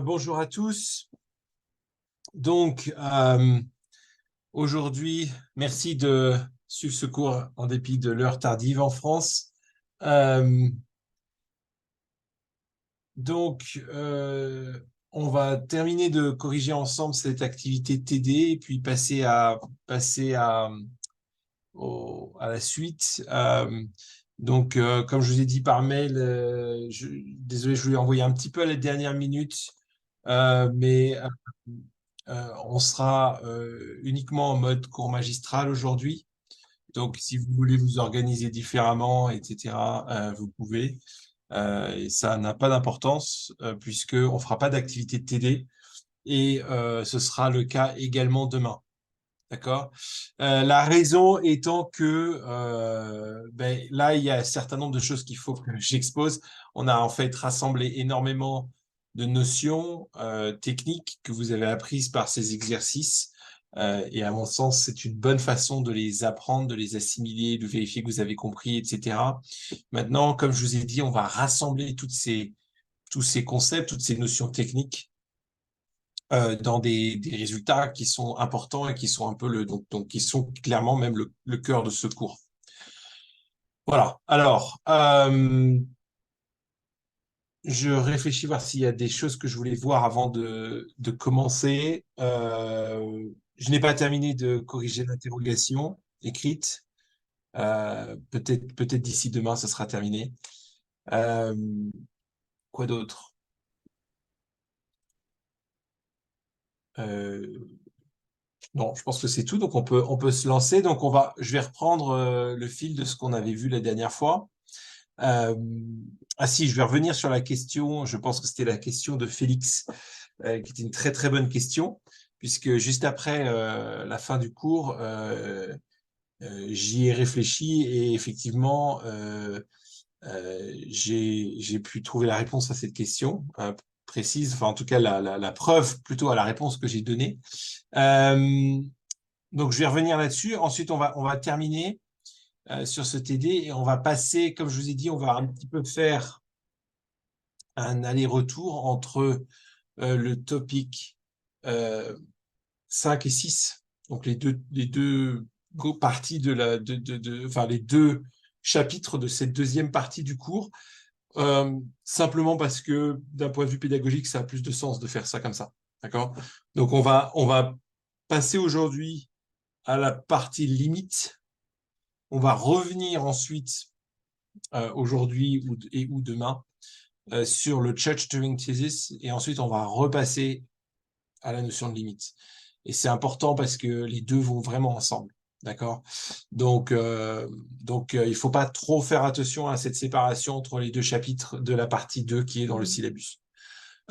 Bonjour à tous. Donc, aujourd'hui, merci de suivre ce cours en dépit de l'heure tardive en France. Euh, donc, on va terminer de corriger ensemble cette activité TD et puis passer à la suite. Comme je vous ai dit par mail, désolé, je vous l'ai envoyé un petit peu à la dernière minute, mais on sera uniquement en mode cours magistral aujourd'hui. Donc, si vous voulez vous organiser différemment, etc., vous pouvez. Et ça n'a pas d'importance puisqu'on ne fera pas d'activité de TD et ce sera le cas également demain. D'accord? La raison étant que là, il y a un certain nombre de choses qu'il faut que j'expose. On a en fait rassemblé énormément de notions techniques que vous avez apprises par ces exercices. Et à mon sens, c'est une bonne façon de les apprendre, de les assimiler, de vérifier que vous avez compris, etc. Maintenant, comme je vous ai dit, on va rassembler tous ces concepts, toutes ces notions techniques dans des résultats qui sont importants et qui sont un peu qui sont clairement même le cœur de ce cours. Voilà. Alors, je réfléchis voir s'il y a des choses que je voulais voir avant de commencer. Je n'ai pas terminé de corriger l'interrogation écrite. Peut-être d'ici demain, ce sera terminé. Euh, quoi d'autre? Euh, Non, je pense que c'est tout. Donc, on peut se lancer. Donc, je vais reprendre le fil de ce qu'on avait vu la dernière fois. Euh, ah si, je vais revenir sur la question. Je pense que c'était la question de Félix, qui était une très, très bonne question, puisque juste après la fin du cours, j'y ai réfléchi et effectivement, j'ai pu trouver la réponse à cette question précise, enfin, en tout cas, la preuve plutôt à la réponse que j'ai donnée. Euh, donc, je vais revenir là-dessus. Ensuite, on va terminer sur ce TD et on va passer, comme je vous ai dit, on va un petit peu faire un aller-retour entre le topic 5 et 6, donc les deux parties enfin, les deux chapitres de cette deuxième partie du cours, simplement parce que d'un point de vue pédagogique, ça a plus de sens de faire ça comme ça. D'accord? Donc, on va passer aujourd'hui à la partie limite. On va revenir ensuite aujourd'hui ou demain sur le Church-Turing Thesis et ensuite on va repasser à la notion de limite. Et c'est important parce que les deux vont vraiment ensemble. D'accord? Donc, il ne faut pas trop faire attention à cette séparation entre les deux chapitres de la partie 2 qui est dans le syllabus.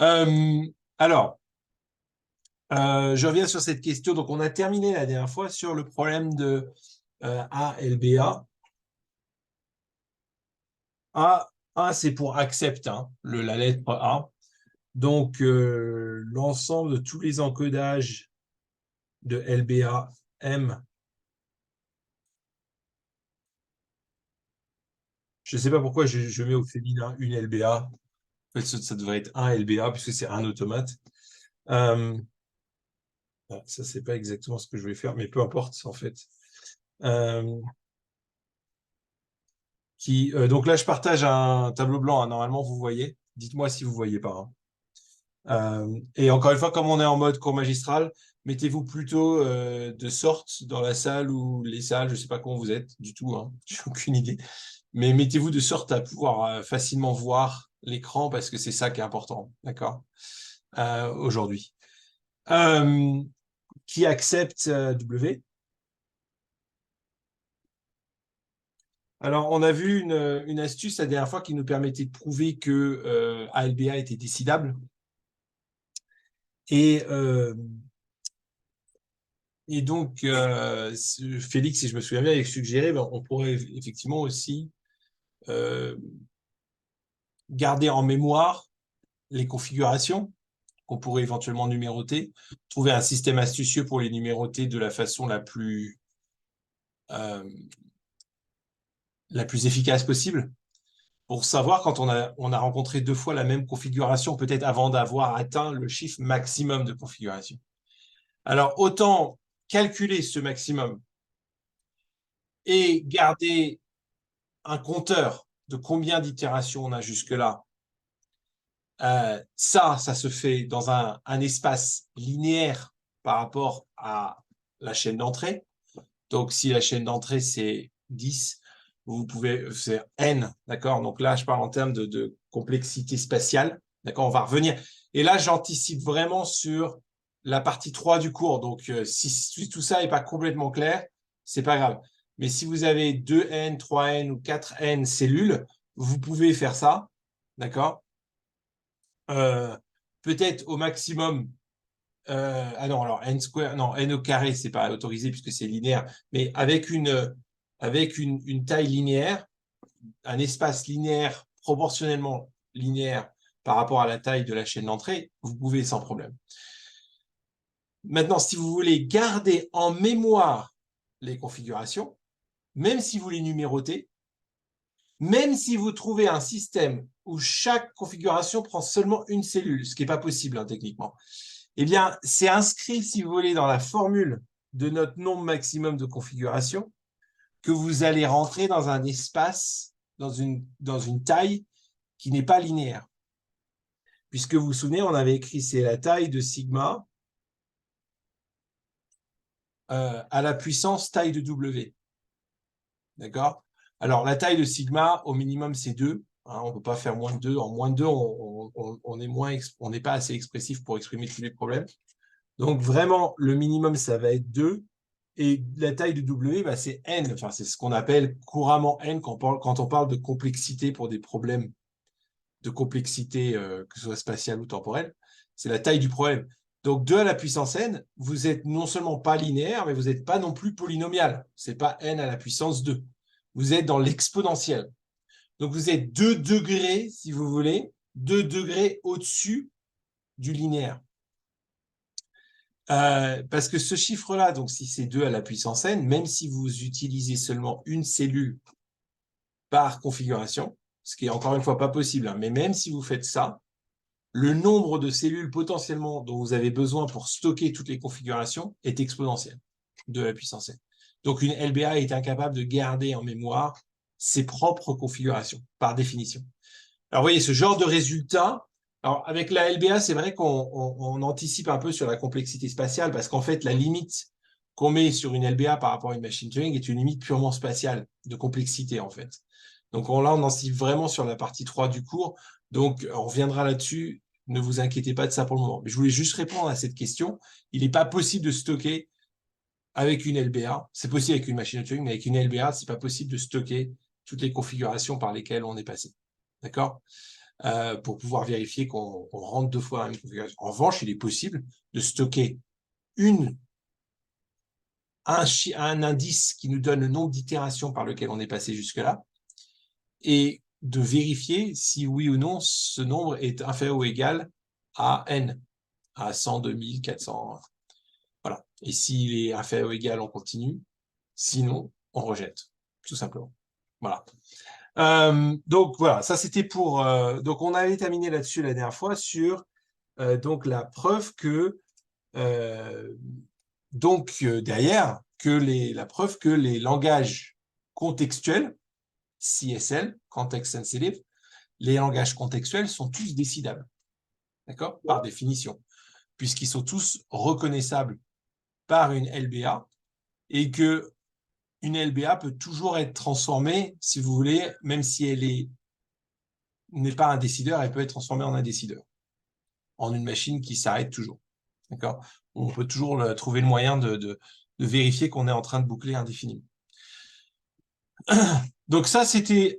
Euh, alors, je reviens sur cette question. Donc, on a terminé la dernière fois sur le problème de ALBA. A, c'est pour accept, hein, la lettre A. Donc, l'ensemble de tous les encodages de LBA M, je ne sais pas pourquoi je mets au féminin une LBA. En fait, ça devrait être un LBA puisque c'est un automate. Euh, ça, c'est pas exactement ce que je vais faire, mais peu importe, en fait. Euh, donc là, je partage un tableau blanc, hein. Normalement, vous voyez. Dites-moi si vous ne voyez pas, hein. Et encore une fois, comme on est en mode cours magistral, mettez-vous plutôt de sorte dans la salle ou les salles, je ne sais pas comment vous êtes du tout, hein, j'ai aucune idée, mais mettez-vous de sorte à pouvoir facilement voir l'écran parce que c'est ça qui est important, d'accord, aujourd'hui. Qui accepte W? Alors, on a vu une astuce la dernière fois qui nous permettait de prouver que ALBA était décidable. Et Et donc, Félix, si je me souviens bien, avait suggéré, on pourrait effectivement aussi euh, garder en mémoire les configurations qu'on pourrait éventuellement numéroter, trouver un système astucieux pour les numéroter de la façon euh, la plus efficace possible. pour savoir quand on a rencontré 2 fois la même configuration, peut-être avant d'avoir atteint le chiffre maximum de configuration. Alors, autant calculer ce maximum et garder un compteur de combien d'itérations on a jusque-là. Ça se fait dans un espace linéaire par rapport à la chaîne d'entrée. Donc, si la chaîne d'entrée, c'est 10, vous pouvez faire n, d'accord? Donc là, je parle en termes de complexité spatiale, d'accord? On va revenir. Et là, j'anticipe vraiment sur la partie 3 du cours. Donc, si tout ça n'est pas complètement clair, c'est pas grave. Mais si vous avez 2n, 3n ou 4n cellules, vous pouvez faire ça, d'accord? Peut-être au maximum ah non, alors n square, non, n au carré, c'est pas autorisé puisque c'est linéaire, mais avec une taille linéaire, un espace linéaire proportionnellement linéaire par rapport à la taille de la chaîne d'entrée, vous pouvez sans problème. Maintenant, si vous voulez garder en mémoire les configurations, même si vous les numérotez, même si vous trouvez un système où chaque configuration prend seulement une cellule, ce qui n'est pas possible hein, techniquement, eh bien, c'est inscrit, si vous voulez, dans la formule de notre nombre maximum de configurations que vous allez rentrer dans un espace, dans une taille qui n'est pas linéaire. Puisque vous vous souvenez, on avait écrit c'est la taille de sigma à la puissance taille de W. D'accord? Alors, la taille de sigma, au minimum, c'est 2. Hein, on ne peut pas faire moins de 2. En moins de 2, on n'est pas assez expressif pour exprimer tous les problèmes. Donc, vraiment, le minimum, ça va être 2. Et la taille de W, bah, c'est n. Enfin, c'est ce qu'on appelle couramment n quand on parle de complexité pour des problèmes de complexité, que ce soit spatiale ou temporelle. C'est la taille du problème. Donc, 2 à la puissance n, vous êtes non seulement pas linéaire, mais vous n'êtes pas non plus polynomial. Ce n'est pas n à la puissance 2. Vous êtes dans l'exponentiel. Donc, vous êtes 2 degrés, si vous voulez, 2 degrés au-dessus du linéaire. Parce que ce chiffre-là, donc si c'est 2 à la puissance n, même si vous utilisez seulement une cellule par configuration, ce qui est encore une fois pas possible, hein, mais même si vous faites ça, le nombre de cellules potentiellement dont vous avez besoin pour stocker toutes les configurations est exponentiel, 2 à la puissance n. Donc une LBA est incapable de garder en mémoire ses propres configurations, par définition. Alors vous voyez, ce genre de résultat, alors avec la LBA, c'est vrai qu'on anticipe un peu sur la complexité spatiale, parce qu'en fait, la limite qu'on met sur une LBA par rapport à une machine Turing est une limite purement spatiale, de complexité en fait. Donc là, on anticipe vraiment sur la partie 3 du cours, donc on reviendra là-dessus, ne vous inquiétez pas de ça pour le moment. Mais je voulais juste répondre à cette question. Il n'est pas possible de stocker avec une LBA, c'est possible avec une machine Turing, mais avec une LBA, ce n'est pas possible de stocker toutes les configurations par lesquelles on est passé. D'accord? Pour pouvoir vérifier qu'on rentre 2 fois la même configuration. En revanche, il est possible de stocker un indice qui nous donne le nombre d'itérations par lequel on est passé jusque-là et de vérifier si oui ou non ce nombre est inférieur ou égal à n, à 100, 2000, 400. Voilà. Et s'il est inférieur ou égal, on continue. Sinon, on rejette, tout simplement. Voilà. Donc voilà, ça c'était pour. Donc on avait terminé là-dessus la dernière fois sur donc la preuve que derrière la preuve que les langages contextuels, CSL, Context Sensitive, les langages contextuels sont tous décidables, d'accord, par définition, puisqu'ils sont tous reconnaissables par une LBA et que une LBA peut toujours être transformée, si vous voulez, même si elle n'est pas un décideur, elle peut être transformée en un décideur, en une machine qui s'arrête toujours. D'accord? On peut toujours trouver le moyen de vérifier qu'on est en train de boucler indéfiniment. Donc ça, c'était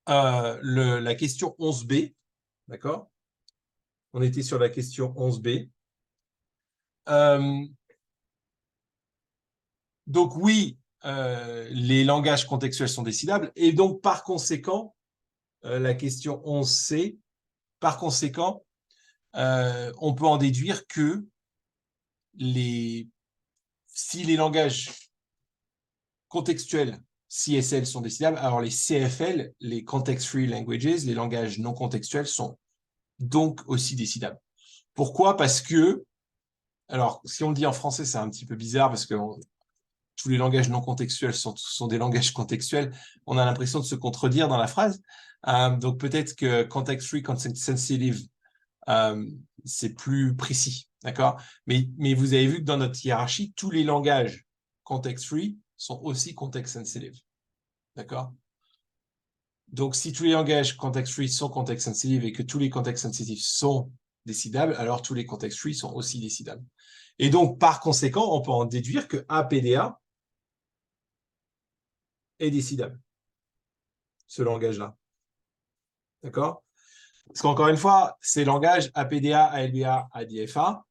la question 11b. D'accord? On était sur la question 11b. Donc oui, les langages contextuels sont décidables. Et donc, par conséquent, la question 11c, par conséquent, on peut en déduire que si les langages contextuels CSL sont décidables. Alors, les CFL, les Context-Free Languages, les langages non contextuels, sont donc aussi décidables. Pourquoi? Parce que, alors, si on le dit en français, c'est un petit peu bizarre parce que tous les langages non contextuels sont des langages contextuels. On a l'impression de se contredire dans la phrase. Donc, peut-être que Context-Free, Context-Sensitive, c'est plus précis, d'accord? Mais vous avez vu que dans notre hiérarchie, tous les langages context-free sont aussi context-sensitive, d'accord? Donc, si tous les langages context-free sont context-sensitive et que tous les context-sensitive sont décidables, alors tous les context-free sont aussi décidables. Et donc, par conséquent, on peut en déduire que APDA est décidable, ce langage-là, d'accord? Parce qu'encore une fois, ces langages APDA, ALBA, ADFA,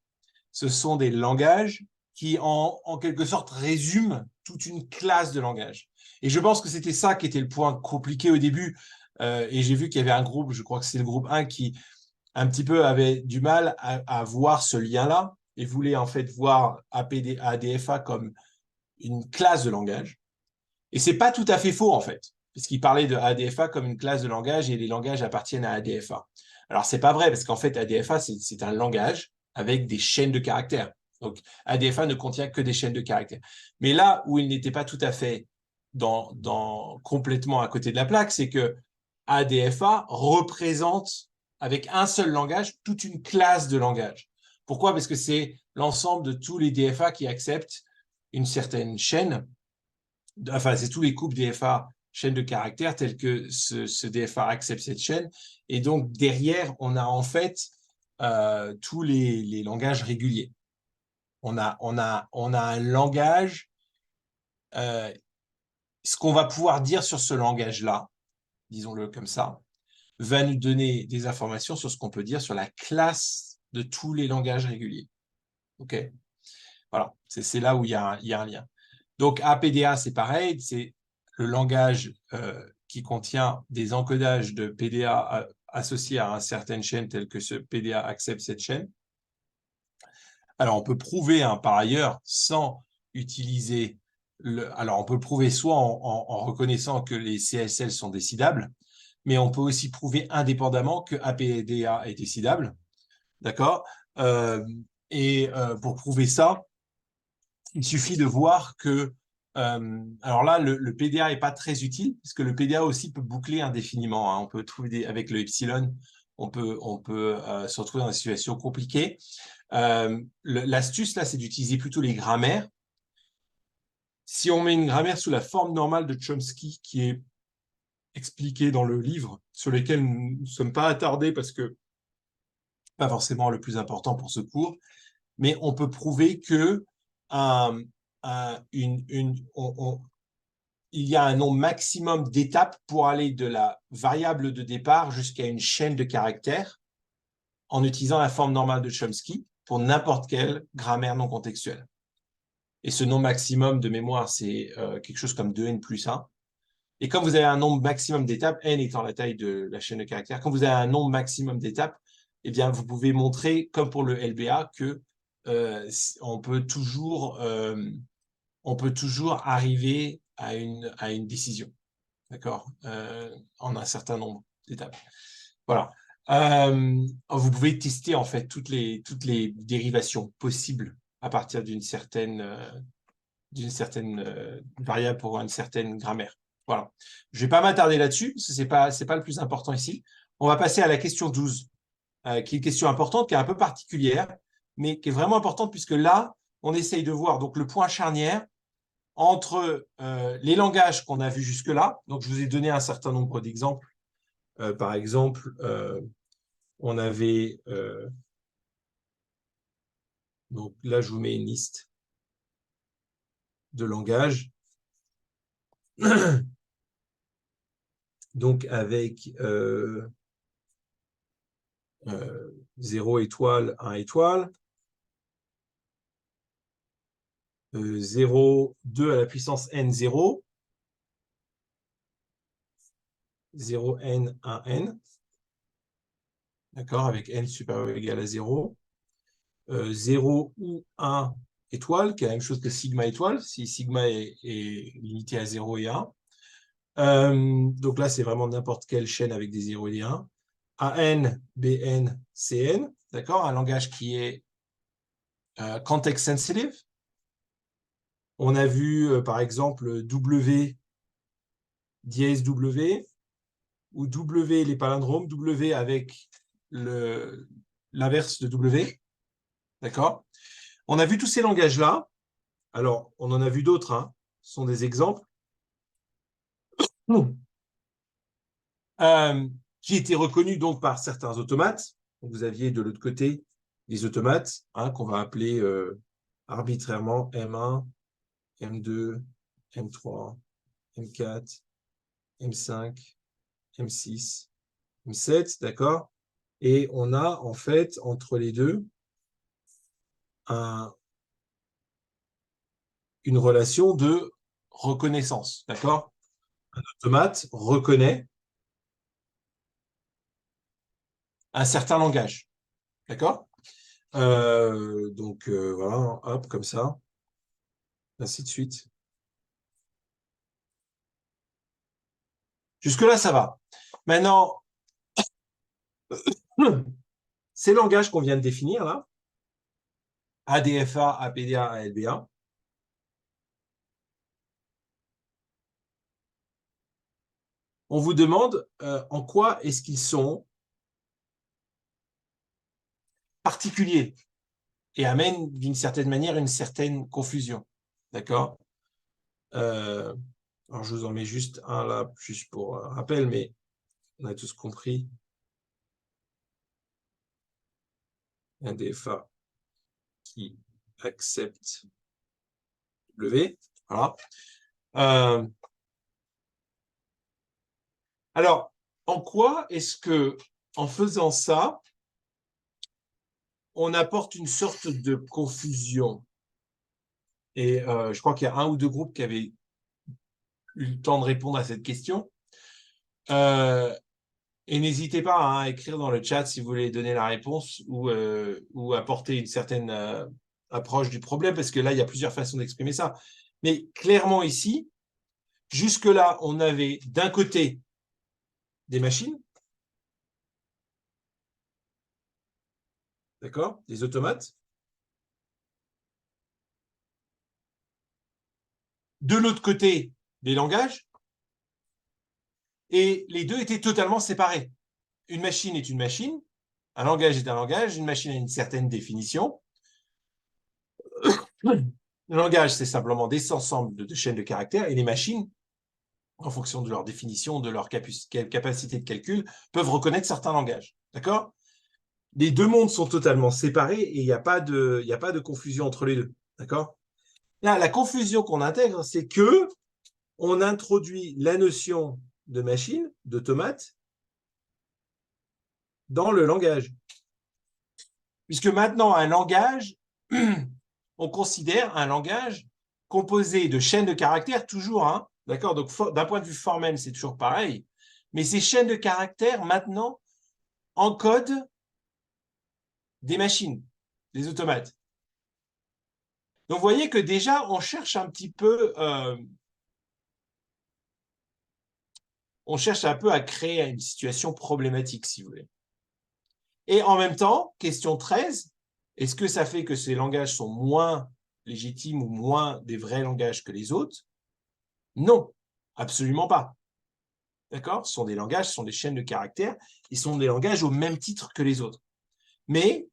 ce sont des langages qui, en quelque sorte, résument toute une classe de langages. Et je pense que c'était ça qui était le point compliqué au début. Et j'ai vu qu'il y avait un groupe, je crois que c'est le groupe 1, qui un petit peu avait du mal à voir ce lien-là et voulait en fait voir APD, ADFA comme une classe de langage. Et c'est pas tout à fait faux, en fait, puisqu'il parlait de ADFA comme une classe de langage et les langages appartiennent à ADFA. Alors, c'est pas vrai, parce qu'en fait, ADFA, c'est un langage avec des chaînes de caractères. Donc, ADFA ne contient que des chaînes de caractères. Mais là où il n'était pas tout à fait complètement à côté de la plaque, c'est que ADFA représente, avec un seul langage, toute une classe de langages. Pourquoi? Parce que c'est l'ensemble de tous les DFA qui acceptent une certaine chaîne. Enfin, c'est tous les couples DFA chaîne de caractères tels que ce DFA accepte cette chaîne. Et donc, derrière, on a en fait tous les langages réguliers. On a un langage, ce qu'on va pouvoir dire sur ce langage-là, disons-le comme ça, va nous donner des informations sur ce qu'on peut dire sur la classe de tous les langages réguliers. OK? Voilà, c'est là où il y a un lien. Donc, APDA, c'est pareil, c'est le langage qui contient des encodages de PDA associés à une certaine chaîne telle que ce PDA accepte cette chaîne. Alors, on peut prouver par ailleurs sans utiliser alors, on peut prouver soit en reconnaissant que les CSL sont décidables, mais on peut aussi prouver indépendamment que APDA est décidable. D'accord? Pour prouver ça, il suffit de voir que, alors là, le PDA n'est pas très utile, parce que le PDA aussi peut boucler indéfiniment. Hein. On peut trouver avec le epsilon, on peut se retrouver dans des situations compliquées. L'astuce, là, c'est d'utiliser plutôt les grammaires. Si on met une grammaire sous la forme normale de Chomsky, qui est expliquée dans le livre, sur lesquels nous ne sommes pas attardés parce que pas forcément le plus important pour ce cours, mais on peut prouver que il y a un nombre maximum d'étapes pour aller de la variable de départ jusqu'à une chaîne de caractères en utilisant la forme normale de Chomsky pour n'importe quelle grammaire non contextuelle. Et ce nombre maximum de mémoire, c'est quelque chose comme 2n plus 1. Et quand vous avez un nombre maximum d'étapes, n étant la taille de la chaîne de caractères, quand vous avez un nombre maximum d'étapes, eh bien, vous pouvez montrer, comme pour le LBA, que on peut toujours arriver à une décision, d'accord, en un certain nombre d'étapes. Voilà. Vous pouvez tester en fait toutes les dérivations possibles à partir d'une certaine variable pour une certaine grammaire. Voilà. Je ne vais pas m'attarder là-dessus, parce que c'est pas le plus important ici. On va passer à la question 12, qui est une question importante, qui est un peu particulière, mais qui est vraiment importante, puisque là, on essaye de voir donc le point charnière entre les langages qu'on a vus jusque-là. Donc, je vous ai donné un certain nombre d'exemples. Par exemple, on avait... donc là, je vous mets une liste de langages. Donc, avec 0 étoile, 1 étoile, 0, 2 à la puissance n0, 0n, 1n, d'accord, avec n supérieur ou égal à 0, 0 ou 1 étoile, qui est la même chose que sigma étoile, si sigma est limité à 0 et 1, Donc là, c'est vraiment n'importe quelle chaîne avec des 0 et des 1. AN, BN, CN, d'accord? Un langage qui est context sensitive. On a vu, par exemple, W dièse W, ou W, les palindromes, W avec l'inverse de W, d'accord? On a vu tous ces langages-là. Alors, on en a vu d'autres, hein. Ce sont des exemples. Qui étaient reconnus donc par certains automates. Vous aviez de l'autre côté des automates, hein, qu'on va appeler arbitrairement M1, M2, M3, M4, M5, M6, M7, d'accord? Et on a en fait entre les deux une relation de reconnaissance, d'accord? Un automate reconnaît un certain langage, d'accord? Donc voilà, hop, comme ça, ainsi de suite. Jusque-là, ça va. Maintenant, ces langages qu'on vient de définir, là, ADFA, APDA, ALBA, on vous demande en quoi est-ce qu'ils sont particuliers et amènent d'une certaine manière une certaine confusion. D'accord? Alors, je vous en mets juste un là, juste pour rappel, mais on a tous compris. Un DFA qui accepte W. Voilà. Alors, en quoi est-ce que, en faisant ça, on apporte une sorte de confusion? Et je crois qu'il y a un ou deux groupes qui avaient eu le temps de répondre à cette question. Et n'hésitez pas à écrire dans le chat si vous voulez donner la réponse ou apporter une certaine approche du problème, parce que là, il y a plusieurs façons d'exprimer ça. Mais clairement ici, jusque-là, on avait d'un côté des machines, d'accord, des automates. De l'autre côté, des langages. Et les deux étaient totalement séparés. Une machine est une machine, un langage est un langage, une machine a une certaine définition. Le langage, c'est simplement des ensembles de chaînes de caractères, et les machines, en fonction de leur définition, de leur capacité de calcul, peuvent reconnaître certains langages. D'accord? Les deux mondes sont totalement séparés et il n'y a pas de confusion entre les deux. D'accord? Là, la confusion qu'on intègre, c'est que on introduit la notion de machine, d'automate, dans le langage. Puisque maintenant, un langage, on considère un langage composé de chaînes de caractères, toujours, hein, d'accord? Donc, d'un point de vue formel, c'est toujours pareil. Mais ces chaînes de caractères, maintenant, encodent des machines, des automates. Donc, vous voyez que déjà, on cherche un petit peu, on cherche un peu à créer une situation problématique, si vous voulez. Et en même temps, question 13, est-ce que ça fait que ces langages sont moins légitimes ou moins des vrais langages que les autres? Non, absolument pas. D'accord? Ce sont des langages, ce sont des chaînes de caractères, ils sont des langages au même titre que les autres. Mais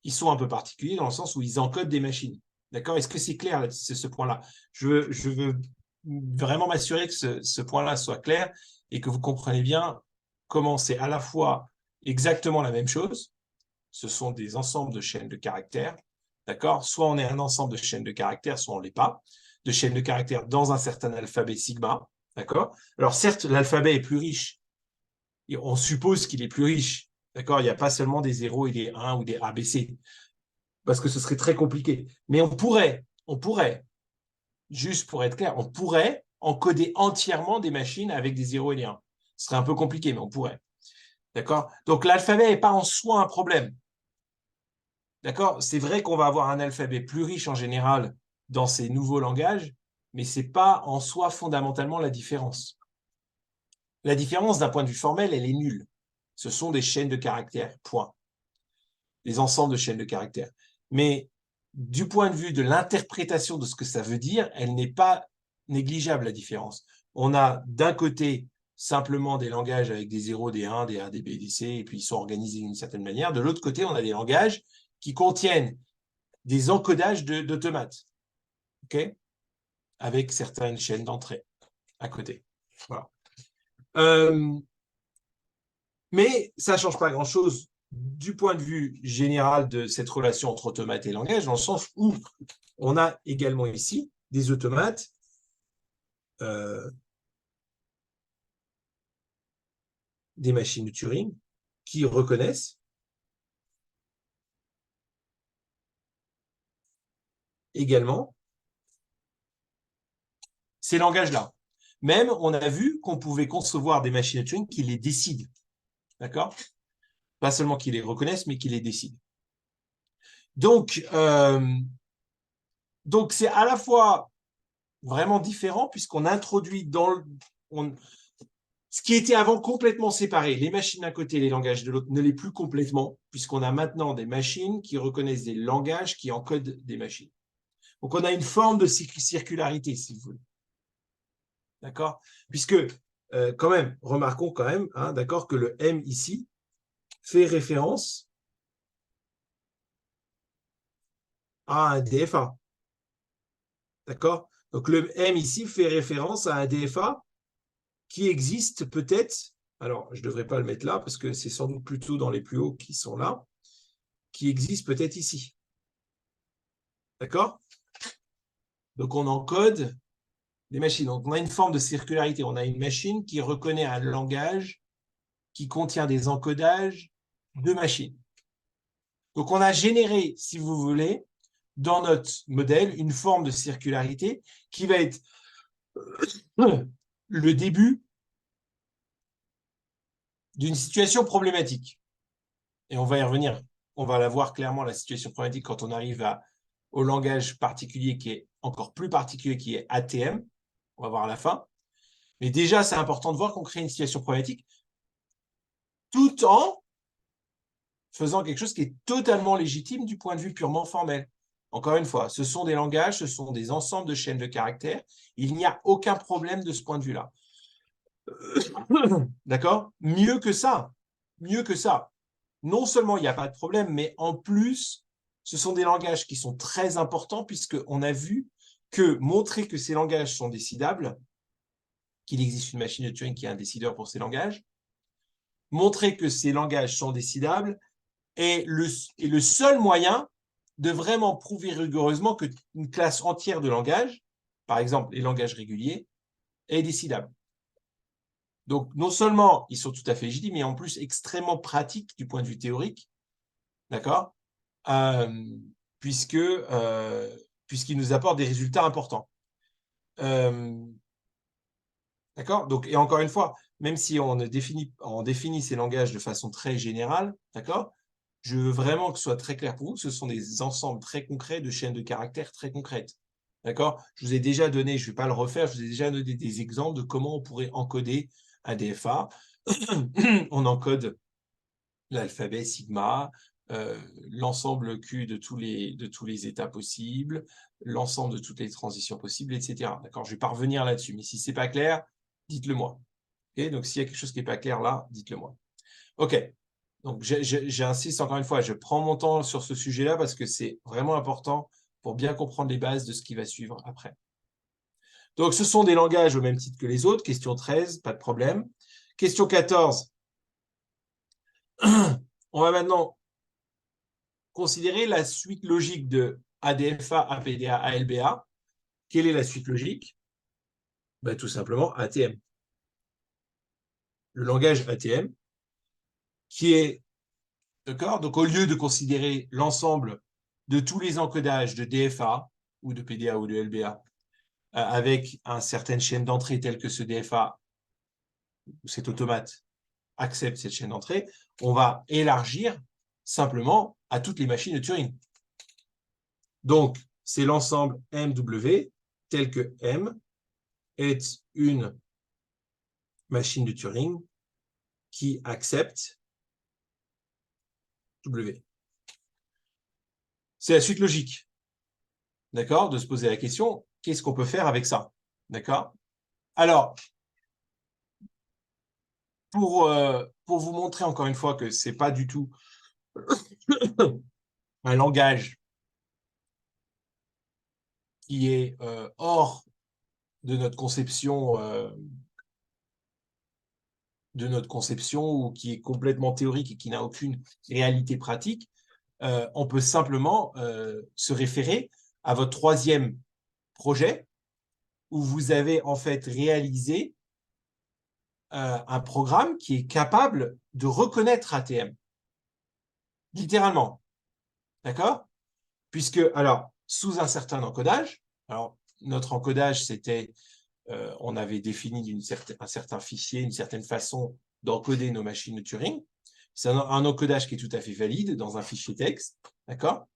ils sont un peu particuliers dans le sens où ils encodent des machines. D'accord? Est-ce que c'est clair, ce point-là? Je veux vraiment m'assurer que ce point-là soit clair et que vous compreniez bien comment c'est à la fois exactement la même chose, ce sont des ensembles de chaînes de caractères, d'accord? Soit on est un ensemble de chaînes de caractères, soit on ne l'est pas, de chaînes de caractères dans un certain alphabet sigma, d'accord? Alors certes, l'alphabet est plus riche, et on suppose qu'il est plus riche, d'accord? Il n'y a pas seulement des 0 et des 1 ou des ABC, parce que ce serait très compliqué. Mais on pourrait, juste pour être clair, on pourrait encoder entièrement des machines avec des 0 et des 1. Ce serait un peu compliqué, mais on pourrait. D'accord? Donc l'alphabet n'est pas en soi un problème. D'accord? C'est vrai qu'on va avoir un alphabet plus riche en général dans ces nouveaux langages, mais ce n'est pas en soi fondamentalement la différence. La différence d'un point de vue formel, elle est nulle. Ce sont des chaînes de caractères, point. Des ensembles de chaînes de caractères. Mais du point de vue de l'interprétation de ce que ça veut dire, elle n'est pas négligeable, la différence. On a d'un côté simplement des langages avec des 0, des 1, des A, des B, des C, et puis ils sont organisés d'une certaine manière. De l'autre côté, on a des langages qui contiennent des encodages d'automates, okay, avec certaines chaînes d'entrée à côté. Voilà. Mais ça ne change pas grand-chose du point de vue général de cette relation entre automate et langage, dans le sens où on a également ici des automates des machines de Turing qui reconnaissent également ces langages-là. Même, on a vu qu'on pouvait concevoir des machines de Turing qui les décident. D'accord? Pas seulement qui les reconnaissent, mais qui les décident. Donc, c'est à la fois vraiment différent, puisqu'on introduit dans ce qui était avant complètement séparé, les machines d'un côté et les langages de l'autre, ne l'est plus complètement, puisqu'on a maintenant des machines qui reconnaissent des langages qui encodent des machines. Donc, on a une forme de circularité, si vous voulez. D'accord? Puisque, quand même, remarquons quand même, hein, d'accord, que le M ici fait référence à un DFA. D'accord? Donc, le M ici fait référence à un DFA qui existe peut-être, alors je ne devrais pas le mettre là, parce que c'est sans doute plutôt dans les plus hauts qui sont là, qui existe peut-être ici. D'accord? Donc, on encode des machines. Donc, on a une forme de circularité. On a une machine qui reconnaît un langage qui contient des encodages de machines. Donc, on a généré, si vous voulez, dans notre modèle, une forme de circularité qui va être le début d'une situation problématique. Et on va y revenir. On va la voir clairement, la situation problématique, quand on arrive au langage particulier qui est encore plus particulier, qui est ATM. On va voir à la fin. Mais déjà, c'est important de voir qu'on crée une situation problématique tout en faisant quelque chose qui est totalement légitime du point de vue purement formel. Encore une fois, ce sont des langages, ce sont des ensembles de chaînes de caractères. Il n'y a aucun problème de ce point de vue-là. D'accord? Mieux que ça. Mieux que ça. Non seulement il n'y a pas de problème, mais en plus, ce sont des langages qui sont très importants puisqu'on a vu que montrer que ces langages sont décidables, qu'il existe une machine de Turing qui est un décideur pour ces langages, montrer que ces langages sont décidables est le seul moyen de vraiment prouver rigoureusement qu'une classe entière de langages, par exemple les langages réguliers, est décidable. Donc, non seulement ils sont tout à fait légitimes, mais en plus extrêmement pratiques du point de vue théorique, d'accord, puisqu'ils nous apportent des résultats importants. D'accord. Donc, et encore une fois, même si on définit ces langages de façon très générale, d'accord, je veux vraiment que ce soit très clair pour vous, ce sont des ensembles très concrets de chaînes de caractères très concrètes. D'accord? Je vous ai déjà donné, je ne vais pas le refaire, je vous ai déjà donné des exemples de comment on pourrait encoder un DFA. On encode l'alphabet sigma, l'ensemble Q de tous les états possibles, l'ensemble de toutes les transitions possibles, etc. D'accord? Je ne vais pas revenir là-dessus, mais si ce n'est pas clair, dites-le moi. Okay? Donc, s'il y a quelque chose qui n'est pas clair là, dites-le moi. OK. Donc, j'insiste encore une fois, je prends mon temps sur ce sujet-là parce que c'est vraiment important pour bien comprendre les bases de ce qui va suivre après. Donc, ce sont des langages au même titre que les autres. Question 13, pas de problème. Question 14. On va maintenant considérer la suite logique de ADFA, APDA, ALBA. Quelle est la suite logique? Ben, tout simplement ATM. Le langage ATM, qui est, d'accord? Donc, au lieu de considérer l'ensemble de tous les encodages de DFA ou de PDA ou de LBA avec une certaine chaîne d'entrée telle que ce DFA ou cet automate accepte cette chaîne d'entrée, on va élargir simplement à toutes les machines de Turing. Donc, c'est l'ensemble MW telle que M est une machine de Turing qui accepte W. C'est la suite logique, d'accord, de se poser la question, qu'est-ce qu'on peut faire avec ça, d'accord? Alors, pour vous montrer encore une fois que ce n'est pas du tout un langage qui est hors de notre conception ou qui est complètement théorique et qui n'a aucune réalité pratique, on peut simplement se référer à votre troisième projet où vous avez en fait réalisé un programme qui est capable de reconnaître ATM, littéralement, d'accord? Puisque, alors, sous un certain encodage, alors notre encodage, c'était, on avait défini un certain fichier, une certaine façon d'encoder nos machines de Turing. C'est un encodage qui est tout à fait valide dans un fichier texte, d'accord?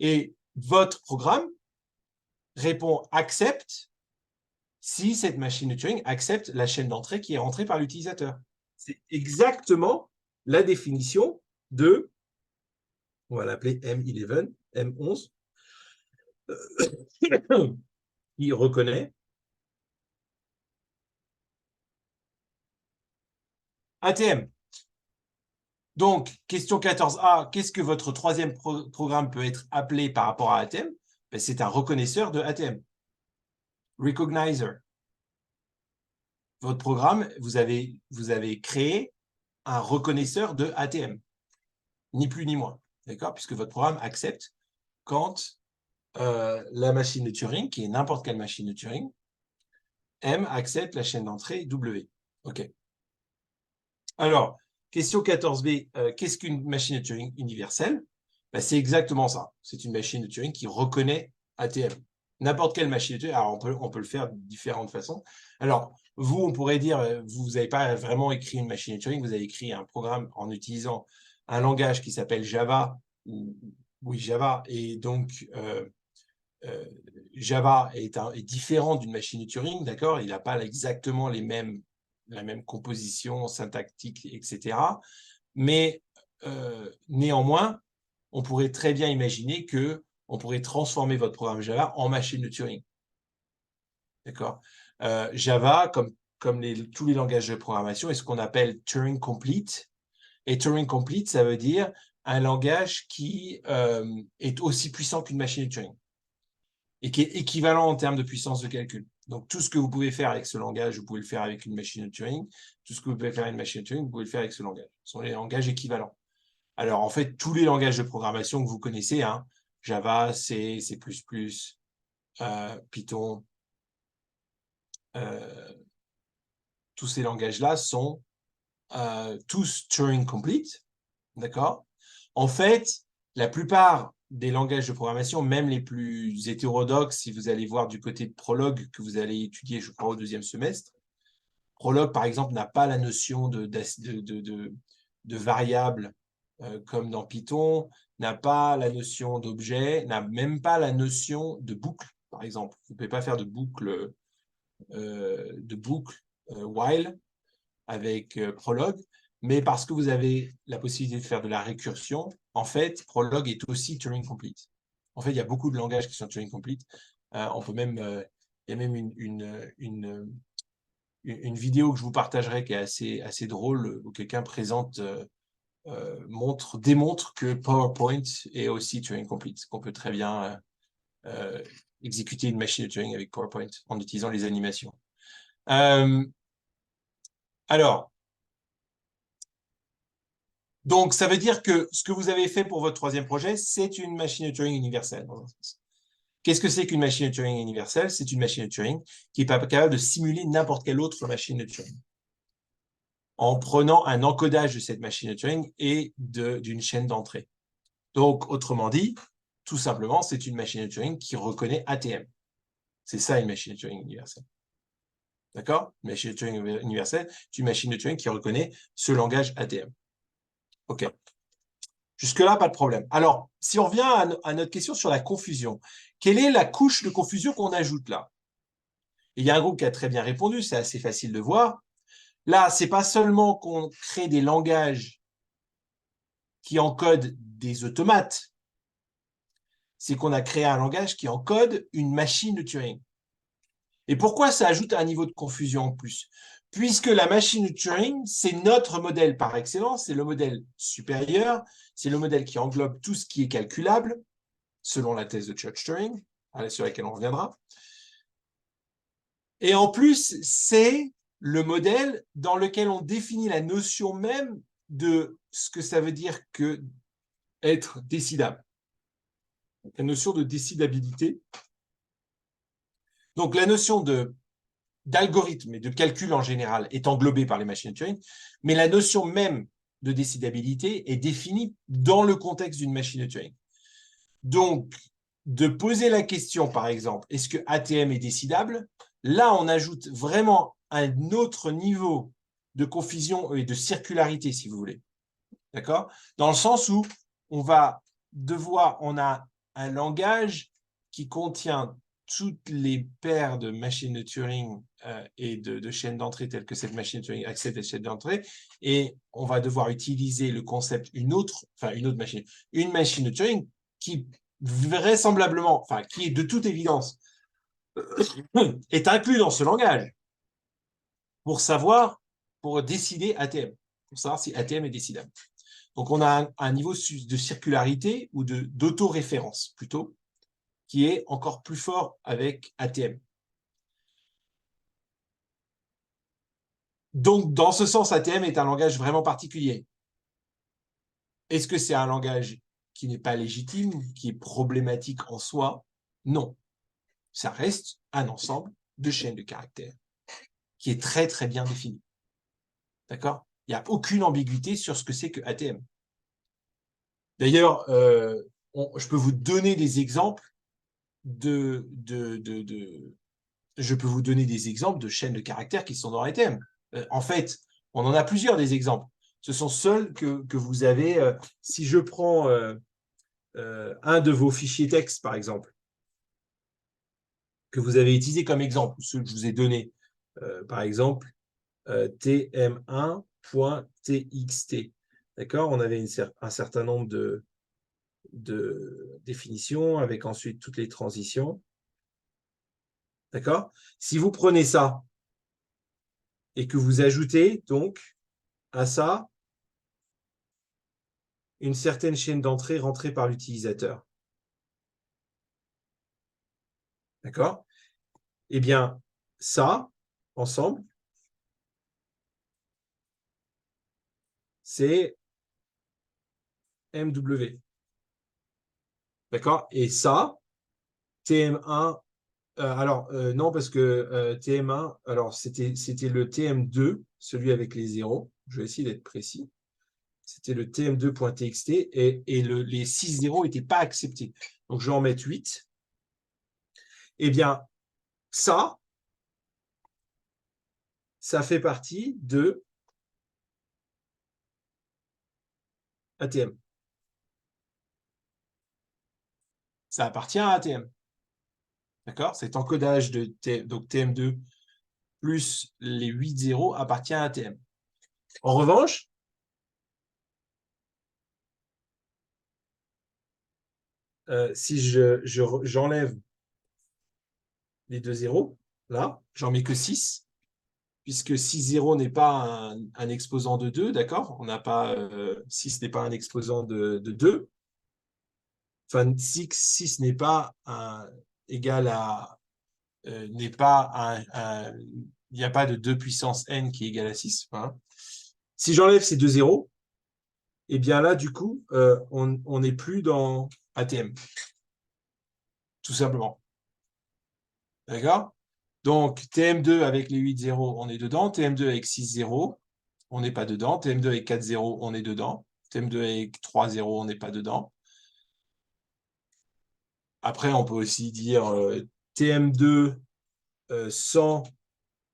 Et votre programme répond accepte si cette machine de Turing accepte la chaîne d'entrée qui est rentrée par l'utilisateur. C'est exactement la définition de, on va l'appeler M11, M11, qui reconnaît ATM. Donc, question 14a, qu'est-ce que votre troisième programme peut être appelé par rapport à ATM? Ben, c'est un reconnaisseur de ATM. Recognizer. Votre programme, vous avez créé un reconnaisseur de ATM. Ni plus ni moins. D'accord? Puisque votre programme accepte quand la machine de Turing, qui est n'importe quelle machine de Turing, M accepte la chaîne d'entrée W. OK. Alors, question 14b, qu'est-ce qu'une machine de Turing universelle? Ben, c'est exactement ça. C'est une machine de Turing qui reconnaît ATM. N'importe quelle machine de Turing, alors on peut le faire de différentes façons. Alors, vous, on pourrait dire, vous n'avez pas vraiment écrit une machine de Turing, vous avez écrit un programme en utilisant un langage qui s'appelle Java, oui, Java, et donc Java est différent d'une machine de Turing, d'accord? Il n'a pas exactement la même composition syntactique, etc. Mais néanmoins, on pourrait très bien imaginer qu'on pourrait transformer votre programme Java en machine de Turing. D'accord? Java, comme tous les langages de programmation, est ce qu'on appelle Turing Complete. Et Turing Complete, ça veut dire un langage qui est aussi puissant qu'une machine de Turing et qui est équivalent en termes de puissance de calcul. Donc, tout ce que vous pouvez faire avec ce langage, vous pouvez le faire avec une machine de Turing. Tout ce que vous pouvez faire avec une machine de Turing, vous pouvez le faire avec ce langage. Ce sont les langages équivalents. Alors, en fait, tous les langages de programmation que vous connaissez, hein, Java, C, C++, Python, tous ces langages-là sont tous Turing Complete, d'accord? En fait, la plupart des langages de programmation, même les plus hétérodoxes, si vous allez voir du côté de Prolog que vous allez étudier, je crois, au deuxième semestre, Prolog, par exemple, n'a pas la notion de variable comme dans Python, n'a pas la notion d'objet, n'a même pas la notion de boucle, par exemple. Vous ne pouvez pas faire de boucle, while avec Prolog, mais parce que vous avez la possibilité de faire de la récursion, en fait, Prolog est aussi Turing Complete. En fait, il y a beaucoup de langages qui sont Turing Complete. On peut même, il y a même une vidéo que je vous partagerai qui est assez drôle, où quelqu'un présente, démontre que PowerPoint est aussi Turing Complete, qu'on peut très bien exécuter une machine de Turing avec PowerPoint en utilisant les animations. Alors, donc, ça veut dire que ce que vous avez fait pour votre troisième projet, c'est une machine de Turing universelle, dans un sens. Qu'est-ce que c'est qu'une machine de Turing universelle? C'est une machine de Turing qui est capable de simuler n'importe quelle autre machine de Turing en prenant un encodage de cette machine de Turing et d'une chaîne d'entrée. Donc, autrement dit, tout simplement, c'est une machine de Turing qui reconnaît ATM. C'est ça une machine de Turing universelle. D'accord? Une machine de Turing universelle, c'est une machine de Turing qui reconnaît ce langage ATM. OK. Jusque-là, pas de problème. Alors, si on revient à notre question sur la confusion, quelle est la couche de confusion qu'on ajoute là? Et il y a un groupe qui a très bien répondu, c'est assez facile de voir. Là, ce n'est pas seulement qu'on crée des langages qui encodent des automates, c'est qu'on a créé un langage qui encode une machine de Turing. Et pourquoi ça ajoute un niveau de confusion en plus? Puisque la machine de Turing, c'est notre modèle par excellence, c'est le modèle supérieur, c'est le modèle qui englobe tout ce qui est calculable, selon la thèse de Church-Turing, sur laquelle on reviendra. Et en plus, c'est le modèle dans lequel on définit la notion même de ce que ça veut dire que être décidable. La notion de décidabilité. Donc, la notion d'algorithme et de calcul en général est englobée par les machines de Turing, mais la notion même de décidabilité est définie dans le contexte d'une machine de Turing. Donc, de poser la question, par exemple, est-ce que ATM est décidable? Là, on ajoute vraiment un autre niveau de confusion et de circularité, si vous voulez. D'accord? Dans le sens où on a un langage qui contient toutes les paires de machines de Turing et de chaînes d'entrée telles que cette machine de Turing accède à cette chaîne d'entrée, et on va devoir utiliser le concept une machine de Turing qui vraisemblablement, enfin qui est de toute évidence est inclus dans ce langage pour décider ATM, pour savoir si ATM est décidable. Donc, on a un niveau de circularité ou d'autoréférence plutôt, qui est encore plus fort avec ATM. Donc, dans ce sens, ATM est un langage vraiment particulier. Est-ce que c'est un langage qui n'est pas légitime, qui est problématique en soi? Non. Ça reste un ensemble de chaînes de caractères qui est très, très bien défini. D'accord? Il n'y a aucune ambiguïté sur ce que c'est que ATM. D'ailleurs, je peux vous donner des exemples je peux vous donner des exemples de chaînes de caractères qui sont dans ATM. En fait, on en a plusieurs des exemples. Ce sont ceux que vous avez. Si je prends un de vos fichiers texte, par exemple, que vous avez utilisé comme exemple, ceux que je vous ai donnés, par exemple, tm1.txt. D'accord? On avait un certain nombre de définitions avec ensuite toutes les transitions. D'accord? Si vous prenez ça et que vous ajoutez donc à ça une certaine chaîne d'entrée rentrée par l'utilisateur. D'accord? Eh bien, ça, ensemble, c'est MW. D'accord? Et ça, TM1, non, parce que TM1, alors c'était le TM2, celui avec les zéros. Je vais essayer d'être précis. C'était le tm2.txt et les 6 zéros n'étaient pas acceptés. Donc, je vais en mettre 8. Eh bien, ça fait partie de ATM. Ça appartient à ATM. D'accord? Cet encodage donc TM2 plus les 8 zéros appartient à ATM. En revanche, si j'enlève les 2 zéros, là, j'en mets que 6, puisque 6 zéros n'est pas un exposant de 2, d'accord? On n'a pas 6 n'est pas un exposant de 2. Enfin, 6 n'est pas égal à n'est pas il n'y a pas de 2 puissance n qui est égal à 6. Hein. Si j'enlève ces 2 zéros, et bien là, du coup, on n'est plus dans ATM, tout simplement. D'accord? Donc, TM2 avec les 8 zéros, on est dedans. TM2 avec 6 zéros, on n'est pas dedans. TM2 avec 4 zéros, on est dedans. TM2 avec 3 zéros, on n'est pas dedans. Après, on peut aussi dire TM2 sans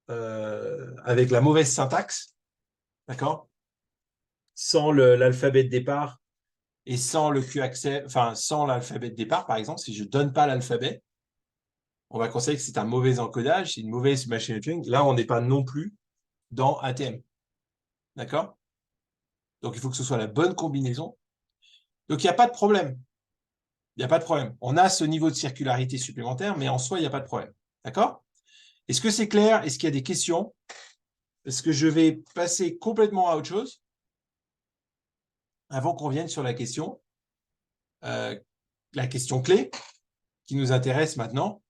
avec la mauvaise syntaxe, d'accord? Sans l'alphabet de départ et sans le QAccess, enfin sans l'alphabet de départ, par exemple, si je ne donne pas l'alphabet, on va considérer que c'est un mauvais encodage, c'est une mauvaise machine learning. Là, on n'est pas non plus dans ATM. D'accord? Donc, il faut que ce soit la bonne combinaison. Donc, il n'y a pas de problème. Il n'y a pas de problème. On a ce niveau de circularité supplémentaire, mais en soi, il n'y a pas de problème. D'accord? Est-ce que c'est clair? Est-ce qu'il y a des questions? Est-ce que je vais passer complètement à autre chose avant qu'on vienne sur la question clé qui nous intéresse maintenant.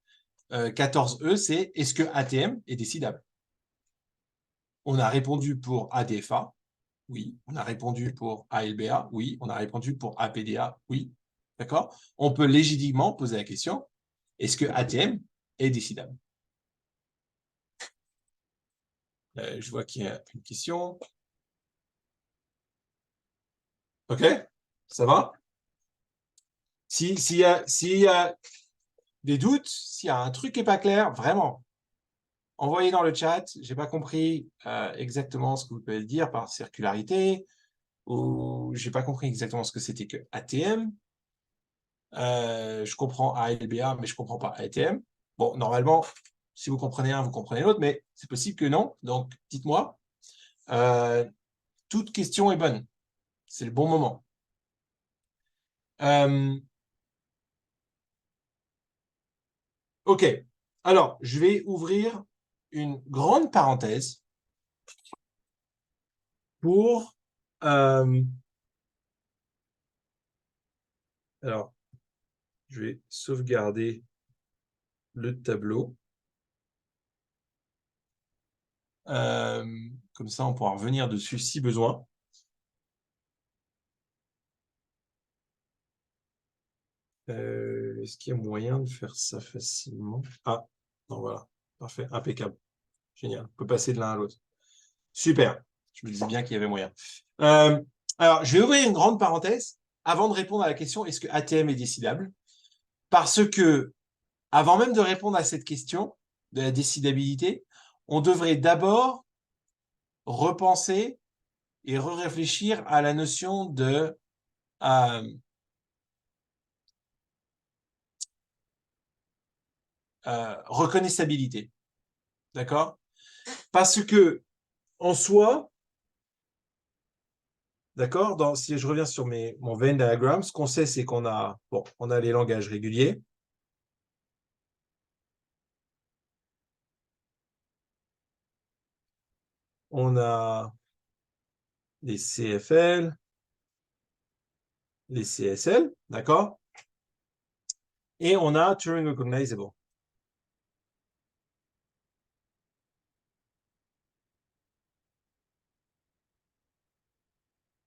14E, c'est est-ce que ATM est décidable? On a répondu pour ADFA, oui. On a répondu pour ALBA, oui. On a répondu pour APDA, oui. D'accord? On peut légitimement poser la question, est-ce que ATM est décidable? Je vois qu'il y a une question. OK? Ça va? S'il y a des doutes, s'il y a un truc qui n'est pas clair, vraiment, envoyez dans le chat. Je n'ai pas compris exactement ce que vous pouvez dire par circularité, ou je n'ai pas compris exactement ce que c'était que ATM. Je comprends ALBA, mais je ne comprends pas ATM. Bon, normalement, si vous comprenez un, vous comprenez l'autre, mais c'est possible que non. Donc, dites-moi. Toute question est bonne. C'est le bon moment. OK. Alors, je vais ouvrir une grande parenthèse pour... alors, je vais sauvegarder le tableau. Comme ça, on pourra revenir dessus si besoin. Est-ce qu'il y a moyen de faire ça facilement? Ah, non, voilà. Parfait, impeccable. Génial. On peut passer de l'un à l'autre. Super. Je me disais bien qu'il y avait moyen. Alors, je vais ouvrir une grande parenthèse avant de répondre à la question est-ce que ATM est décidable? Parce que, avant même de répondre à cette question de la décidabilité, on devrait d'abord repenser et réfléchir à la notion de reconnaissabilité. D'accord? Parce que, en soi, d'accord, si je reviens sur mon Venn diagram, ce qu'on sait, c'est qu'on a, bon, on a les langages réguliers. On a les CFL, les CSL, d'accord? Et on a Turing Recognizable.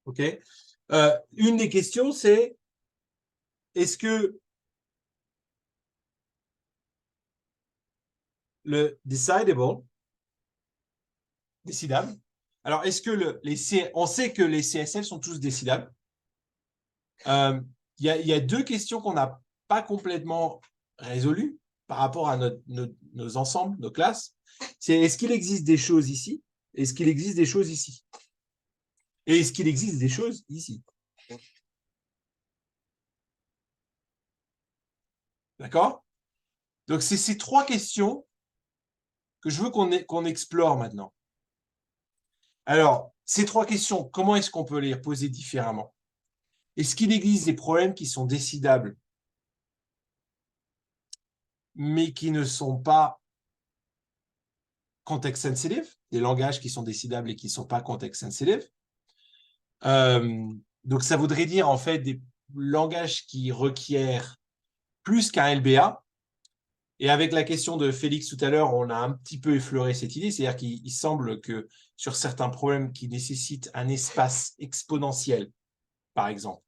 OK? Une des questions, c'est est-ce que le decidable, décidable, alors est-ce que on sait que les CSL sont tous décidables. Il y a deux questions qu'on n'a pas complètement résolues par rapport à nos ensembles, nos classes. C'est est-ce qu'il existe des choses ici? Est-ce qu'il existe des choses ici? Et est-ce qu'il existe des choses ici? D'accord? Donc, c'est ces trois questions que je veux qu'on explore maintenant. Alors, ces trois questions, comment est-ce qu'on peut les poser différemment? Est-ce qu'il existe des problèmes qui sont décidables, mais qui ne sont pas context sensitive, des langages qui sont décidables et qui ne sont pas context sensitive? Donc, ça voudrait dire en fait des langages qui requièrent plus qu'un LBA. Et avec la question de Félix tout à l'heure, on a un petit peu effleuré cette idée, c'est-à-dire qu'il semble que sur certains problèmes qui nécessitent un espace exponentiel, par exemple,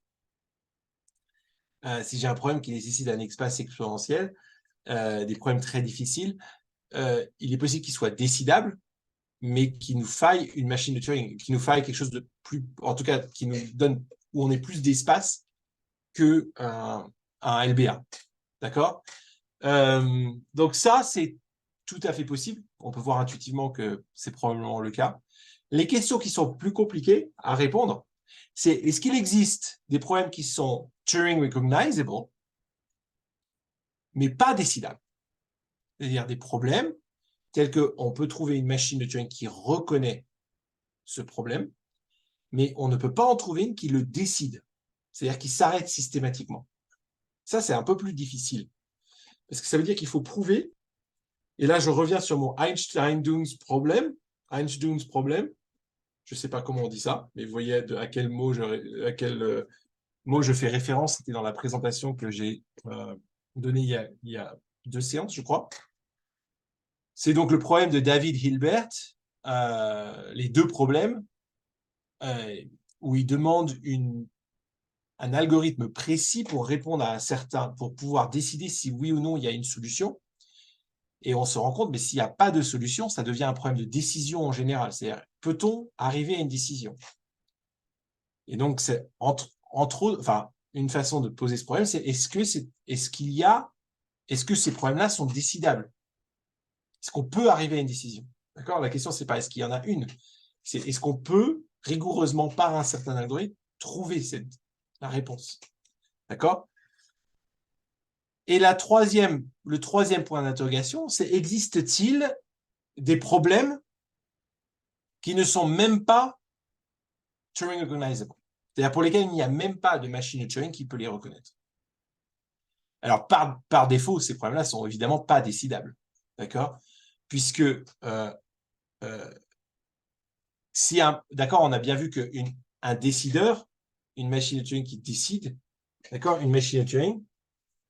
si j'ai un problème qui nécessite un espace exponentiel, des problèmes très difficiles, il est possible qu'il soit décidable, mais qu'il nous faille une machine de Turing, qu'il nous faille quelque chose de plus, en tout cas, qui nous donne, où on ait plus d'espace qu'un LBA. D'accord? Donc ça, c'est tout à fait possible. On peut voir intuitivement que c'est probablement le cas. Les questions qui sont plus compliquées à répondre, c'est est-ce qu'il existe des problèmes qui sont Turing recognizable, mais pas décidables? c'est-à-dire des problèmes tels qu'on peut trouver une machine de Turing qui reconnaît ce problème, mais on ne peut pas en trouver une qui le décide, c'est-à-dire qui s'arrête systématiquement. Ça, c'est un peu plus difficile, parce que ça veut dire qu'il faut prouver, et là, je reviens sur mon Einstein-Dun's problème, Einstein-Dun's problème, je ne sais pas comment on dit ça, mais vous voyez à quel mot je fais référence, c'était dans la présentation que j'ai donnée il y a 2 séances, je crois. C'est donc le problème de David Hilbert, les 2 problèmes, où il demande un algorithme précis pour répondre à pour pouvoir décider si oui ou non il y a une solution. Et on se rend compte, mais s'il n'y a pas de solution, ça devient un problème de décision en général. C'est-à-dire, peut-on arriver à une décision? Et donc, c'est entre autres, enfin, une façon de poser ce problème, c'est est-ce que ces problèmes-là sont décidables? Est-ce qu'on peut arriver à une décision? D'accord? La question, c'est pas est-ce qu'il y en a une, c'est est-ce qu'on peut rigoureusement, par un certain algorithme, trouver la réponse? D'accord? Et le troisième point d'interrogation, c'est existe-t-il des problèmes qui ne sont même pas Turing recognizable, c'est-à-dire pour lesquels il n'y a même pas de machine de Turing qui peut les reconnaître. Alors, par défaut, ces problèmes-là sont évidemment pas décidables, d'accord? Puisque, d'accord, on a bien vu qu'un décideur, une machine de Turing qui décide, d'accord, une machine de Turing,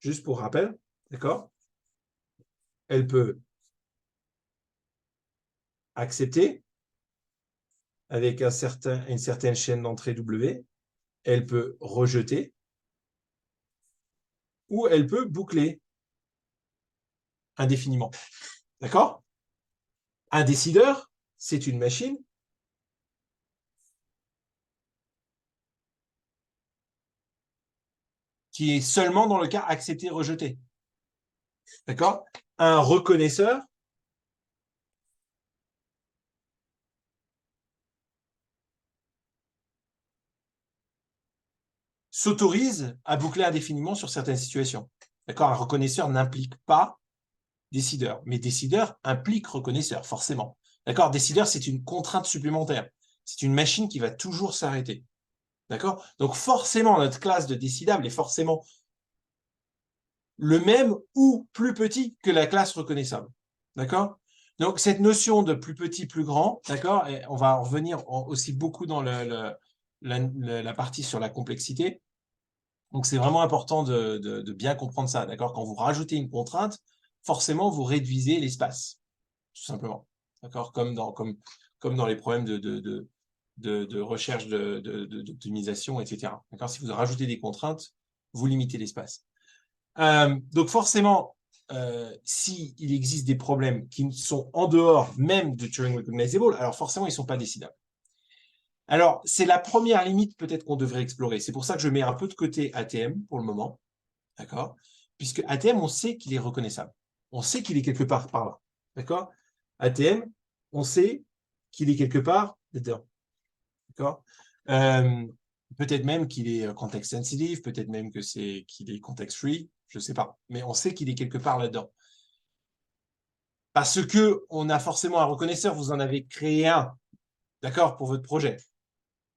juste pour rappel, d'accord, elle peut accepter avec une certaine chaîne d'entrée W, elle peut rejeter, ou elle peut boucler indéfiniment. D'accord? Un décideur, c'est une machine qui est seulement dans le cas accepté-rejeté. D'accord? Un reconnaisseur, s'autorise à boucler indéfiniment sur certaines situations. D'accord? Un reconnaisseur n'implique pas décideur, mais décideur implique reconnaisseur, forcément. D'accord? Décideur, c'est une contrainte supplémentaire. C'est une machine qui va toujours s'arrêter. D'accord? Donc forcément, notre classe de décidable est forcément le même ou plus petit que la classe reconnaissable. D'accord? Donc cette notion de plus petit, plus grand, d'accord? Et on va en revenir aussi beaucoup dans la partie sur la complexité. Donc, c'est vraiment important de bien comprendre ça, d'accord? Quand vous rajoutez une contrainte, forcément, vous réduisez l'espace, tout simplement, d'accord? Comme dans les problèmes de recherche d'optimisation, etc. D'accord? Si vous rajoutez des contraintes, vous limitez l'espace. Donc, forcément, s'il existe des problèmes qui sont en dehors même de Turing Recognizable, alors forcément, ils ne sont pas décidables. Alors, c'est la première limite peut-être qu'on devrait explorer. C'est pour ça que je mets un peu de côté ATM pour le moment, d'accord? Puisque ATM, on sait qu'il est reconnaissable. On sait qu'il est quelque part par là, d'accord? ATM, on sait qu'il est quelque part dedans, d'accord? Euh, peut-être même qu'il est context sensitive, peut-être même qu'il est context free, je ne sais pas. Mais on sait qu'il est quelque part là-dedans. Parce que on a forcément un reconnaisseur, vous en avez créé un, d'accord, pour votre projet.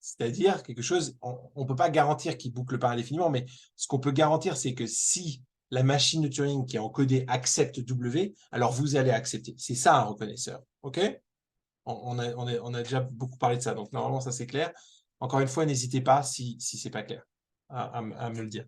C'est-à-dire quelque chose, on ne peut pas garantir qu'il boucle pas indéfiniment, mais ce qu'on peut garantir, c'est que si la machine de Turing qui est encodée accepte W, alors vous allez accepter. C'est ça un reconnaisseur. OK? On a déjà beaucoup parlé de ça, donc normalement, ça c'est clair. Encore une fois, n'hésitez pas si ce n'est pas clair à me le dire.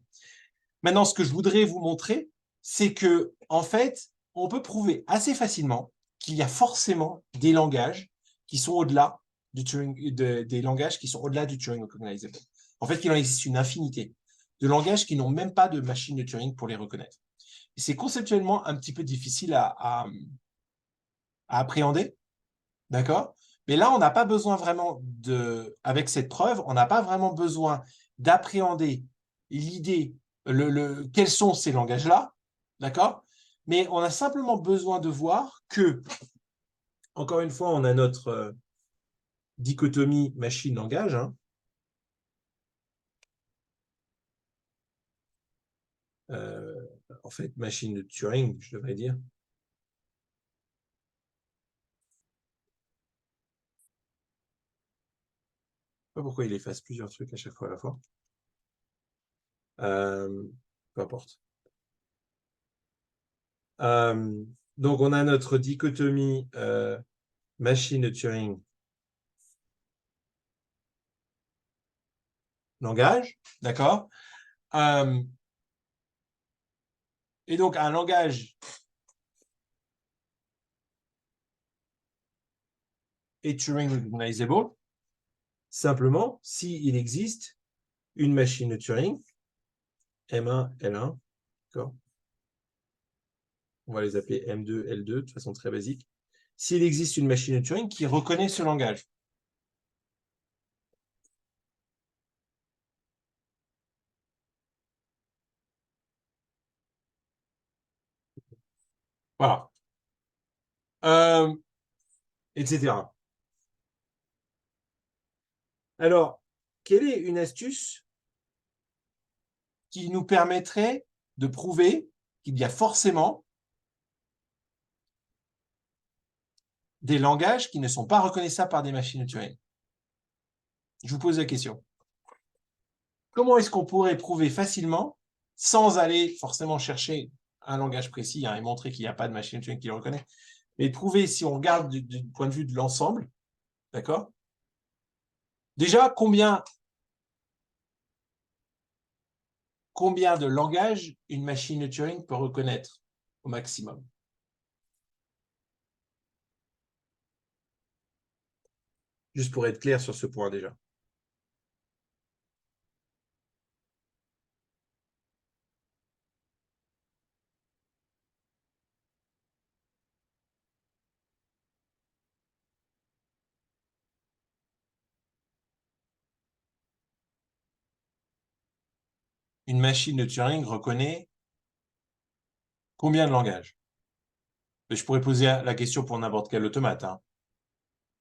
Maintenant, ce que je voudrais vous montrer, c'est que en fait, on peut prouver assez facilement qu'il y a forcément des langages qui sont au-delà des langages qui sont au-delà du Turing Recognizable. En fait, qu'il en existe une infinité de langages qui n'ont même pas de machine de Turing pour les reconnaître. Et c'est conceptuellement un petit peu difficile à appréhender, d'accord? Mais là, on n'a pas besoin vraiment avec cette preuve, on n'a pas vraiment besoin d'appréhender l'idée, quels sont ces langages-là, d'accord? Mais on a simplement besoin de voir que, encore une fois, on a notre dichotomie machine-langage, hein. En fait, machine de Turing, je devrais dire. Pas pourquoi il efface plusieurs trucs à chaque fois à la fois. Peu importe. Donc, on a notre dichotomie machine de Turing langage, d'accord? Et donc, un langage est Turing recognizable simplement s'il existe une machine de Turing, M1, L1, d'accord? On va les appeler M2, L2 de façon très basique. S'il existe une machine de Turing qui reconnaît ce langage. Voilà. Etc. Alors, quelle est une astuce qui nous permettrait de prouver qu'il y a forcément des langages qui ne sont pas reconnaissables par des machines de Turing? Je vous pose la question. Comment est-ce qu'on pourrait prouver facilement, sans aller forcément chercher un langage précis et montrer qu'il n'y a pas de machine de Turing qui le reconnaît, mais prouver, si on regarde du point de vue de l'ensemble, d'accord? Déjà, combien de langages une machine de Turing peut reconnaître au maximum? Juste pour être clair sur ce point déjà. Une machine de Turing reconnaît combien de langages? Je pourrais poser la question pour n'importe quel automate. Hein.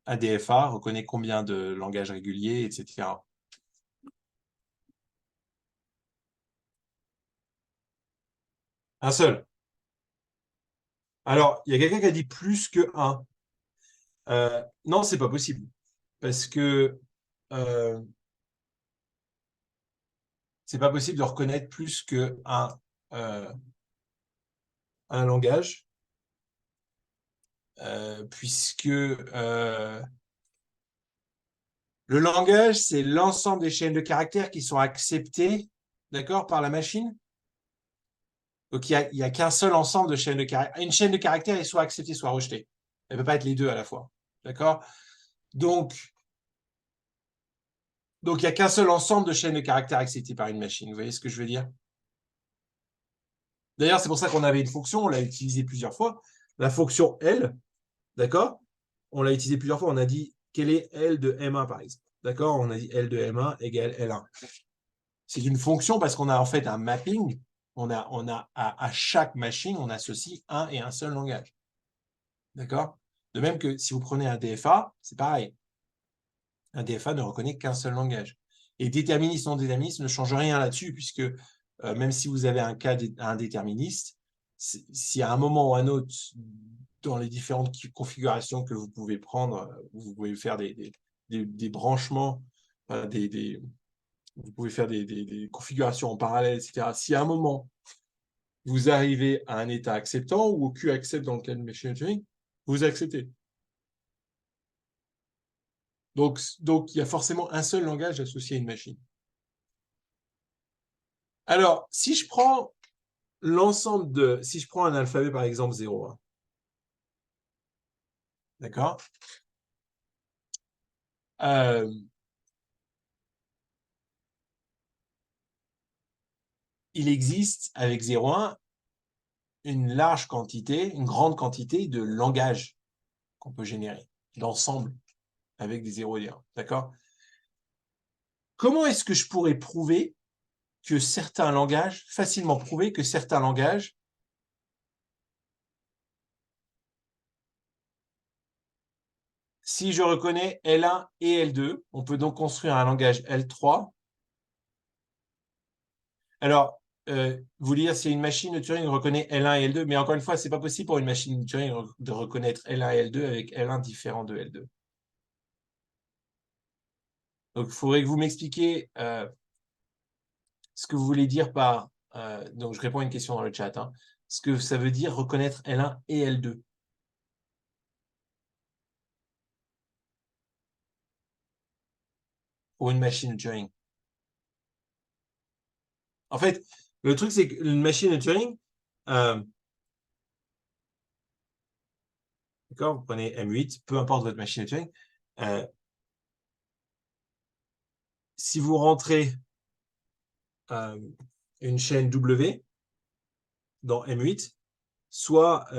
ADFA reconnaît combien de langages réguliers, etc. Un seul. Alors, il y a quelqu'un qui a dit plus que un. Non, c'est pas possible. Parce que c'est pas possible de reconnaître plus euh, un langage, puisque le langage, c'est l'ensemble des chaînes de caractères qui sont acceptées, d'accord, par la machine. Donc, il y a qu'un seul ensemble de chaînes de caractères. Une chaîne de caractères est soit acceptée, soit rejetée. Elle ne peut pas être les deux à la fois. D'accord? Donc, il n'y a qu'un seul ensemble de chaînes de caractères acceptées par une machine. Vous voyez ce que je veux dire? D'ailleurs, c'est pour ça qu'on avait une fonction, on l'a utilisée plusieurs fois. La fonction L, d'accord? On l'a utilisée plusieurs fois, on a dit quelle est L de M1 par exemple. D'accord? On a dit L de M1 égale L1. C'est une fonction parce qu'on a en fait un mapping. On a à chaque machine, on associe un et un seul langage. D'accord? De même que si vous prenez un DFA, c'est pareil. Un DFA ne reconnaît qu'un seul langage. Et déterministe, non déterministe ne change rien là-dessus, puisque même si vous avez un cas un déterministe, si à un moment ou à un autre, dans les différentes configurations que vous pouvez prendre, vous pouvez faire des branchements, vous pouvez faire des configurations en parallèle, etc. Si à un moment, vous arrivez à un état acceptant ou au Q accepte dans le cas de machine learning, vous acceptez. Donc, il y a forcément un seul langage associé à une machine. Alors, si je prends si je prends un alphabet par exemple 0, hein, d'accord, euh, il existe avec 0,1 une large quantité, une grande quantité de langages qu'on peut générer, d'ensemble avec des 0 et des 1, d'accord? Comment est-ce que je pourrais prouver que certains langages, facilement prouver que certains langages si je reconnais L1 et L2, on peut donc construire un langage L3. Alors, vous dire si une machine de Turing reconnaît L1 et L2, mais encore une fois, ce n'est pas possible pour une machine de Turing de reconnaître L1 et L2 avec L1 différent de L2. Donc, il faudrait que vous m'expliquiez ce que vous voulez dire par... donc, je réponds à une question dans le chat. Hein, ce que ça veut dire reconnaître L1 et L2. Pour une machine de Turing. En fait, le truc, c'est qu'une machine de Turing, d'accord, vous prenez M8, peu importe votre machine de Turing, si vous rentrez une chaîne W dans M8, soit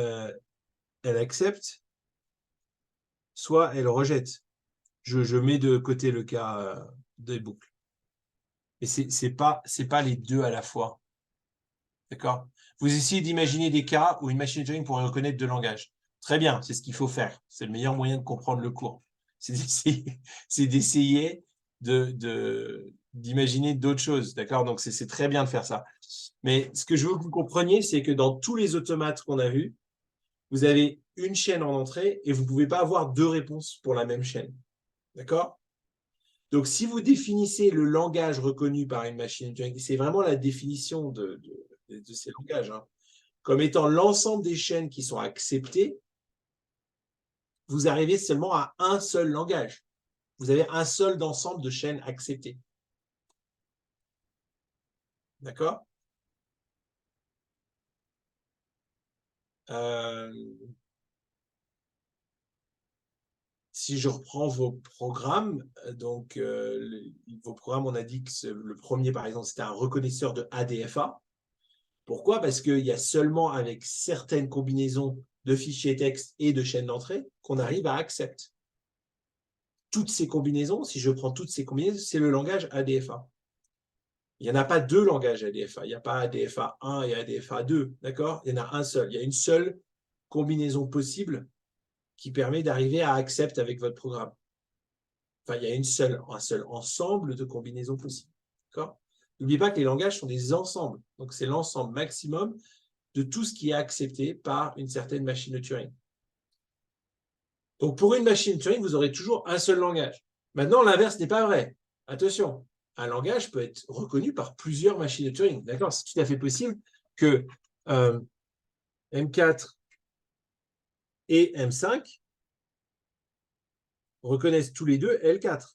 elle accepte, soit elle rejette. Je mets de côté le cas des boucles. Mais c'est pas les deux à la fois. D'accord? Vous essayez d'imaginer des cas où une machine de Turing pourrait reconnaître deux langages. Très bien, c'est ce qu'il faut faire. C'est le meilleur moyen de comprendre le cours. C'est d'essayer d'imaginer d'autres choses. D'accord? Donc, c'est très bien de faire ça. Mais ce que je veux que vous compreniez, c'est que dans tous les automates qu'on a vus, vous avez une chaîne en entrée et vous ne pouvez pas avoir deux réponses pour la même chaîne. D'accord? Donc, si vous définissez le langage reconnu par une machine de Turing, c'est vraiment la définition de ces langages, hein, comme étant l'ensemble des chaînes qui sont acceptées, vous arrivez seulement à un seul langage. Vous avez un seul ensemble de chaînes acceptées. D'accord? Si je reprends vos programmes, donc vos programmes, on a dit que le premier, par exemple, c'était un reconnaisseur de ADFA. Pourquoi? Parce qu'il y a seulement avec certaines combinaisons de fichiers texte et de chaînes d'entrée qu'on arrive à accept. Toutes ces combinaisons, si je prends toutes ces combinaisons, c'est le langage ADFA. Il n'y en a pas deux langages ADFA. Il n'y a pas ADFA 1 et ADFA 2. D'accord? Il y en a un seul. Il y a une seule combinaison possible qui permet d'arriver à accept avec votre programme. Enfin, il y a un seul ensemble de combinaisons possibles. D'accord? N'oubliez pas que les langages sont des ensembles. Donc, c'est l'ensemble maximum de tout ce qui est accepté par une certaine machine de Turing. Donc, pour une machine de Turing, vous aurez toujours un seul langage. Maintenant, l'inverse n'est pas vrai. Attention, un langage peut être reconnu par plusieurs machines de Turing. D'accord? C'est tout à fait possible que M4 et M5 reconnaissent tous les deux L4.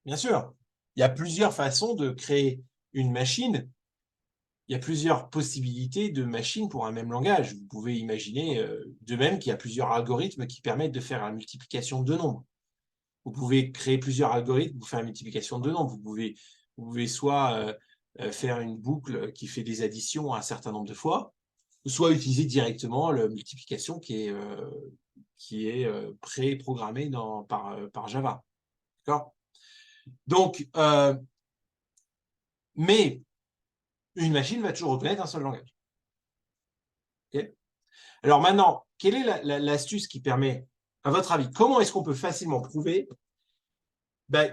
Bien sûr, il y a plusieurs façons de créer une machine. Il y a plusieurs possibilités de machines pour un même langage. Vous pouvez imaginer de même qu'il y a plusieurs algorithmes qui permettent de faire la multiplication de nombres. Vous pouvez créer plusieurs algorithmes pour faire la multiplication de nombres. Vous pouvez soit faire une boucle qui fait des additions un certain nombre de fois, ou soit utiliser directement la multiplication qui est pré-programmée par Java. D'accord? Donc, mais une machine va toujours reconnaître un seul langage. Okay? Alors maintenant, quelle est l'astuce qui permet, à votre avis, comment est-ce qu'on peut facilement prouver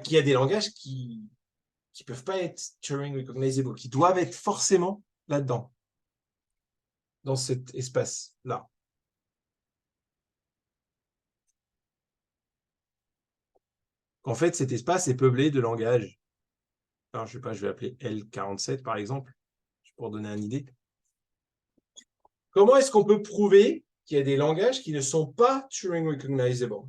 qu'il y a des langages qui ne peuvent pas être Turing recognizable, qui doivent être forcément là-dedans, dans cet espace-là? En fait, cet espace est peuplé de langages. Alors, je sais pas, je vais appeler L47 par exemple, pour donner une idée. Comment est-ce qu'on peut prouver qu'il y a des langages qui ne sont pas Turing recognizable?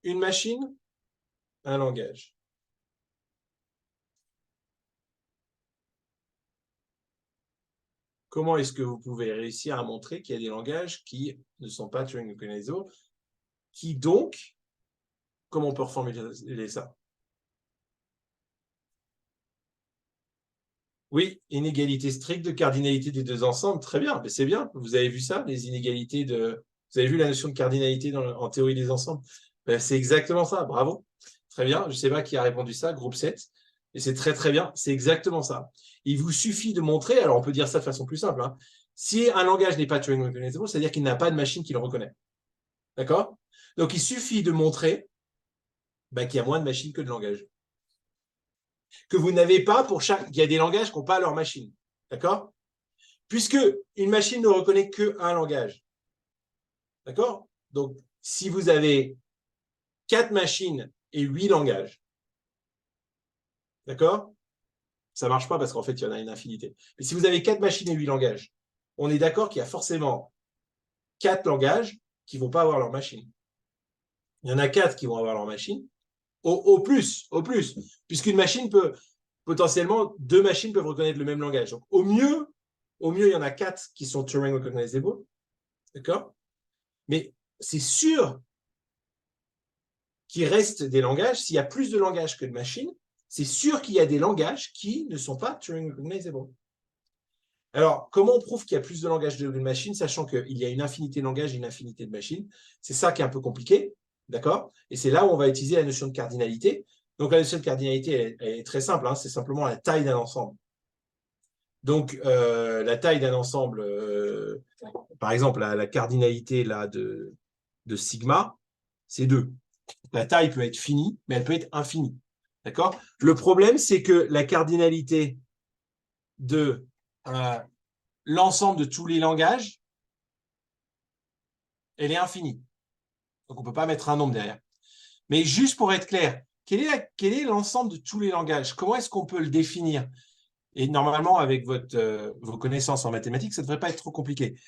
Une machine, un langage. Comment est-ce que vous pouvez réussir à montrer qu'il y a des langages qui ne sont pas Turing recognizable, qui donc, comment on peut reformuler ça? Oui, inégalité stricte de cardinalité des deux ensembles, très bien, mais c'est bien. Vous avez vu ça, les inégalités de... Vous avez vu la notion de cardinalité en théorie des ensembles? Ben, c'est exactement ça, bravo. Très bien, je ne sais pas qui a répondu ça, groupe 7, et c'est très très bien, c'est exactement ça. Il vous suffit de montrer, alors on peut dire ça de façon plus simple, hein, si un langage n'est pas Turing recognizable, c'est-à-dire qu'il n'a pas de machine qui le reconnaît. D'accord? Donc il suffit de montrer qu'il y a moins de machines que de langages. Que vous n'avez pas pour chaque... Il y a des langages qui n'ont pas leur machine. D'accord? Puisque une machine ne reconnaît qu'un langage. D'accord? Donc, si vous avez 4 machines et 8 langages, d'accord? Ça ne marche pas parce qu'en fait, il y en a une infinité. Mais si vous avez 4 machines et 8 langages, on est d'accord qu'il y a forcément 4 langages qui ne vont pas avoir leur machine. Il y en a 4 qui vont avoir leur machine, au plus, puisqu'une machine peut, potentiellement, 2 machines peuvent reconnaître le même langage. Donc, au mieux, il y en a 4 qui sont Turing Recognizable, d'accord? Mais c'est sûr qu'il reste des langages. S'il y a plus de langages que de machines, c'est sûr qu'il y a des langages qui ne sont pas Turing Recognizable. Alors, comment on prouve qu'il y a plus de langages de machines, sachant qu'il y a une infinité de langages et une infinité de machines? C'est ça qui est un peu compliqué, d'accord? Et c'est là où on va utiliser la notion de cardinalité. Donc, la notion de cardinalité, elle est très simple, hein, c'est simplement la taille d'un ensemble. Donc, la taille d'un ensemble, par exemple, la cardinalité là, de sigma, c'est 2. La taille peut être finie, mais elle peut être infinie. D'accord? Le problème, c'est que la cardinalité de l'ensemble de tous les langages, elle est infinie. Donc, on ne peut pas mettre un nombre derrière. Mais juste pour être clair, quel est l'ensemble de tous les langages? Comment est-ce qu'on peut le définir? Et normalement, avec vos connaissances en mathématiques, ça ne devrait pas être trop compliqué.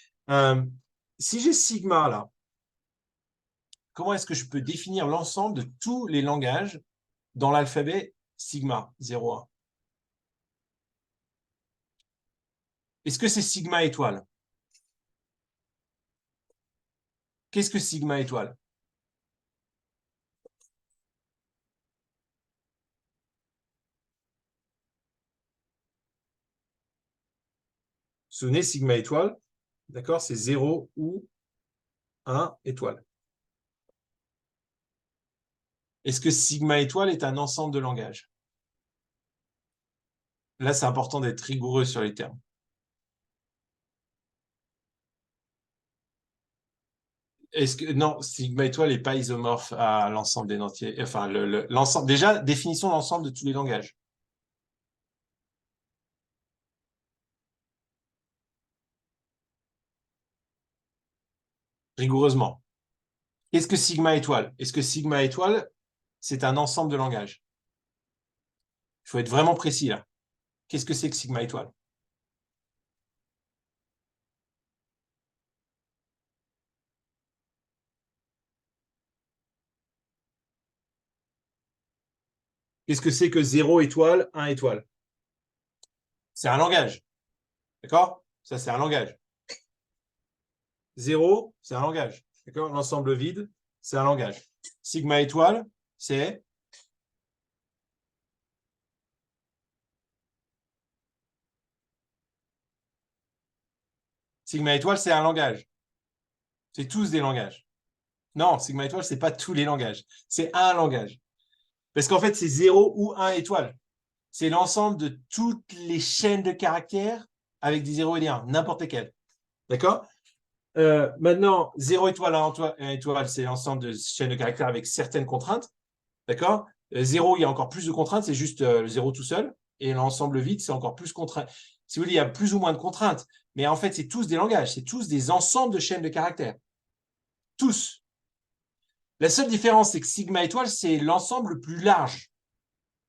Si j'ai sigma là, comment est-ce que je peux définir l'ensemble de tous les langages dans l'alphabet sigma 0,1? Est-ce que c'est sigma étoile? Qu'est-ce que sigma étoile? Vous vous souvenez, sigma étoile, d'accord, c'est 0 ou 1 étoile. Est-ce que sigma étoile est un ensemble de langages? Là, c'est important d'être rigoureux sur les termes. Non, sigma étoile n'est pas isomorphe à l'ensemble des entiers. Enfin, l'ensemble. Déjà, définissons l'ensemble de tous les langages. Rigoureusement. Qu'est-ce que sigma étoile? Est-ce que sigma étoile, c'est un ensemble de langages? Il faut être vraiment précis là. Qu'est-ce que c'est que sigma étoile? Qu'est-ce que c'est que 0 étoile, 1 étoile? C'est un langage. D'accord? Ça, c'est un langage. 0, c'est un langage. D'accord? L'ensemble vide, c'est un langage. Sigma étoile, c'est sigma étoile, c'est un langage. C'est tous des langages. Non, sigma étoile, c'est pas tous les langages. C'est un langage. Parce qu'en fait, c'est 0 ou 1 étoile. C'est l'ensemble de toutes les chaînes de caractères avec des 0 et des 1, n'importe lesquelles. D'accord? Maintenant, 0 étoile, 1 étoile, c'est l'ensemble de chaînes de caractères avec certaines contraintes. D'accord? 0, il y a encore plus de contraintes, c'est juste le 0 tout seul. Et l'ensemble vide, c'est encore plus contraint. Si vous voulez, il y a plus ou moins de contraintes. Mais en fait, c'est tous des langages, c'est tous des ensembles de chaînes de caractères. Tous. La seule différence, c'est que sigma étoile, c'est l'ensemble le plus large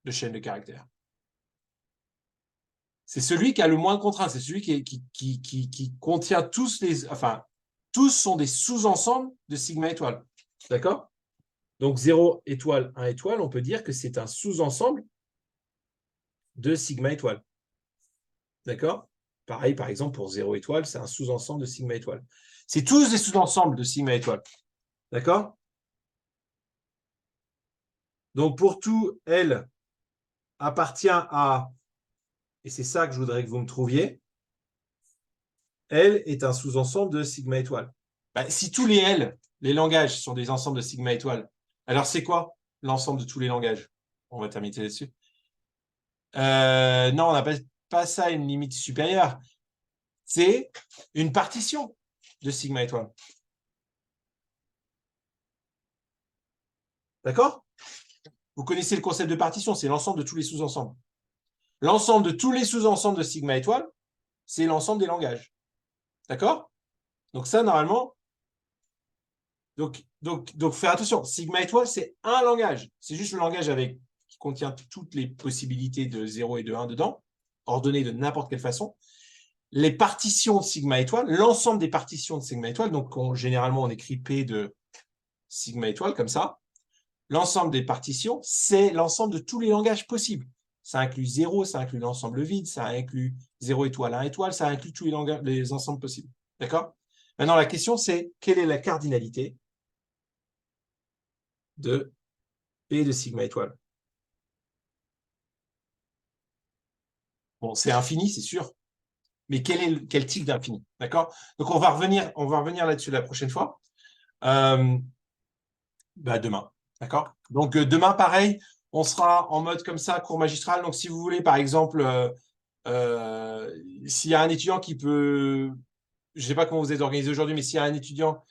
de chaînes de caractères. C'est celui qui a le moins de contraintes, c'est celui qui contient tous les. Enfin, tous sont des sous-ensembles de sigma étoile. D'accord? Donc 0 étoile, 1 étoile, on peut dire que c'est un sous-ensemble de sigma étoile. D'accord? Pareil, par exemple, pour 0 étoile, c'est un sous-ensemble de sigma étoile. C'est tous des sous-ensembles de sigma étoile. D'accord? Donc pour tout, L appartient à, et c'est ça que je voudrais que vous me trouviez, L est un sous-ensemble de sigma étoile. Bah, si tous les L, les langages, sont des ensembles de sigma étoile, alors c'est quoi l'ensemble de tous les langages? On va terminer là-dessus. Non, on n'appelle pas ça une limite supérieure. C'est une partition de sigma étoile. D'accord? Vous connaissez le concept de partition, c'est l'ensemble de tous les sous-ensembles. L'ensemble de tous les sous-ensembles de sigma étoile, c'est l'ensemble des langages. D'accord? Donc ça, normalement, Donc, faire attention. Sigma étoile, c'est un langage. C'est juste le langage qui contient toutes les possibilités de 0 et de 1 dedans, ordonnées de n'importe quelle façon. Les partitions de sigma étoile, l'ensemble des partitions de sigma étoile, donc généralement on écrit P de sigma étoile comme ça. L'ensemble des partitions, c'est l'ensemble de tous les langages possibles. Ça inclut 0, ça inclut l'ensemble vide, ça inclut 0 étoile, 1 étoile, ça inclut tous les ensembles possibles. D'accord? Maintenant, la question, c'est quelle est la cardinalité de P de sigma étoile? Bon, c'est infini, c'est sûr. Mais quel type d'infini? D'accord? Donc, on va revenir là-dessus la prochaine fois. Demain. D'accord? Donc, demain, pareil, on sera en mode comme ça, cours magistral. Donc, si vous voulez, par exemple, s'il y a un étudiant qui peut, je ne sais pas comment vous êtes organisé aujourd'hui, mais s'il y a un étudiant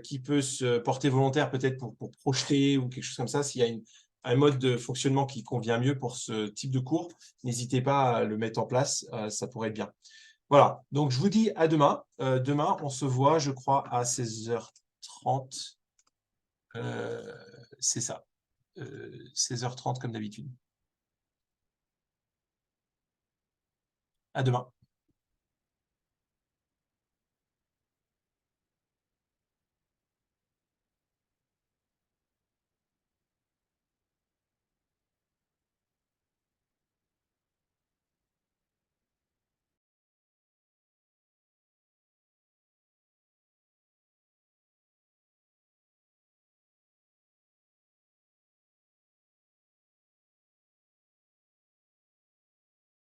qui peut se porter volontaire peut-être pour projeter ou quelque chose comme ça, s'il y a un mode de fonctionnement qui convient mieux pour ce type de cours, n'hésitez pas à le mettre en place, ça pourrait être bien. Voilà, donc je vous dis à demain. Demain, on se voit, je crois, à 16h30. C'est ça, 16h30 comme d'habitude. À demain.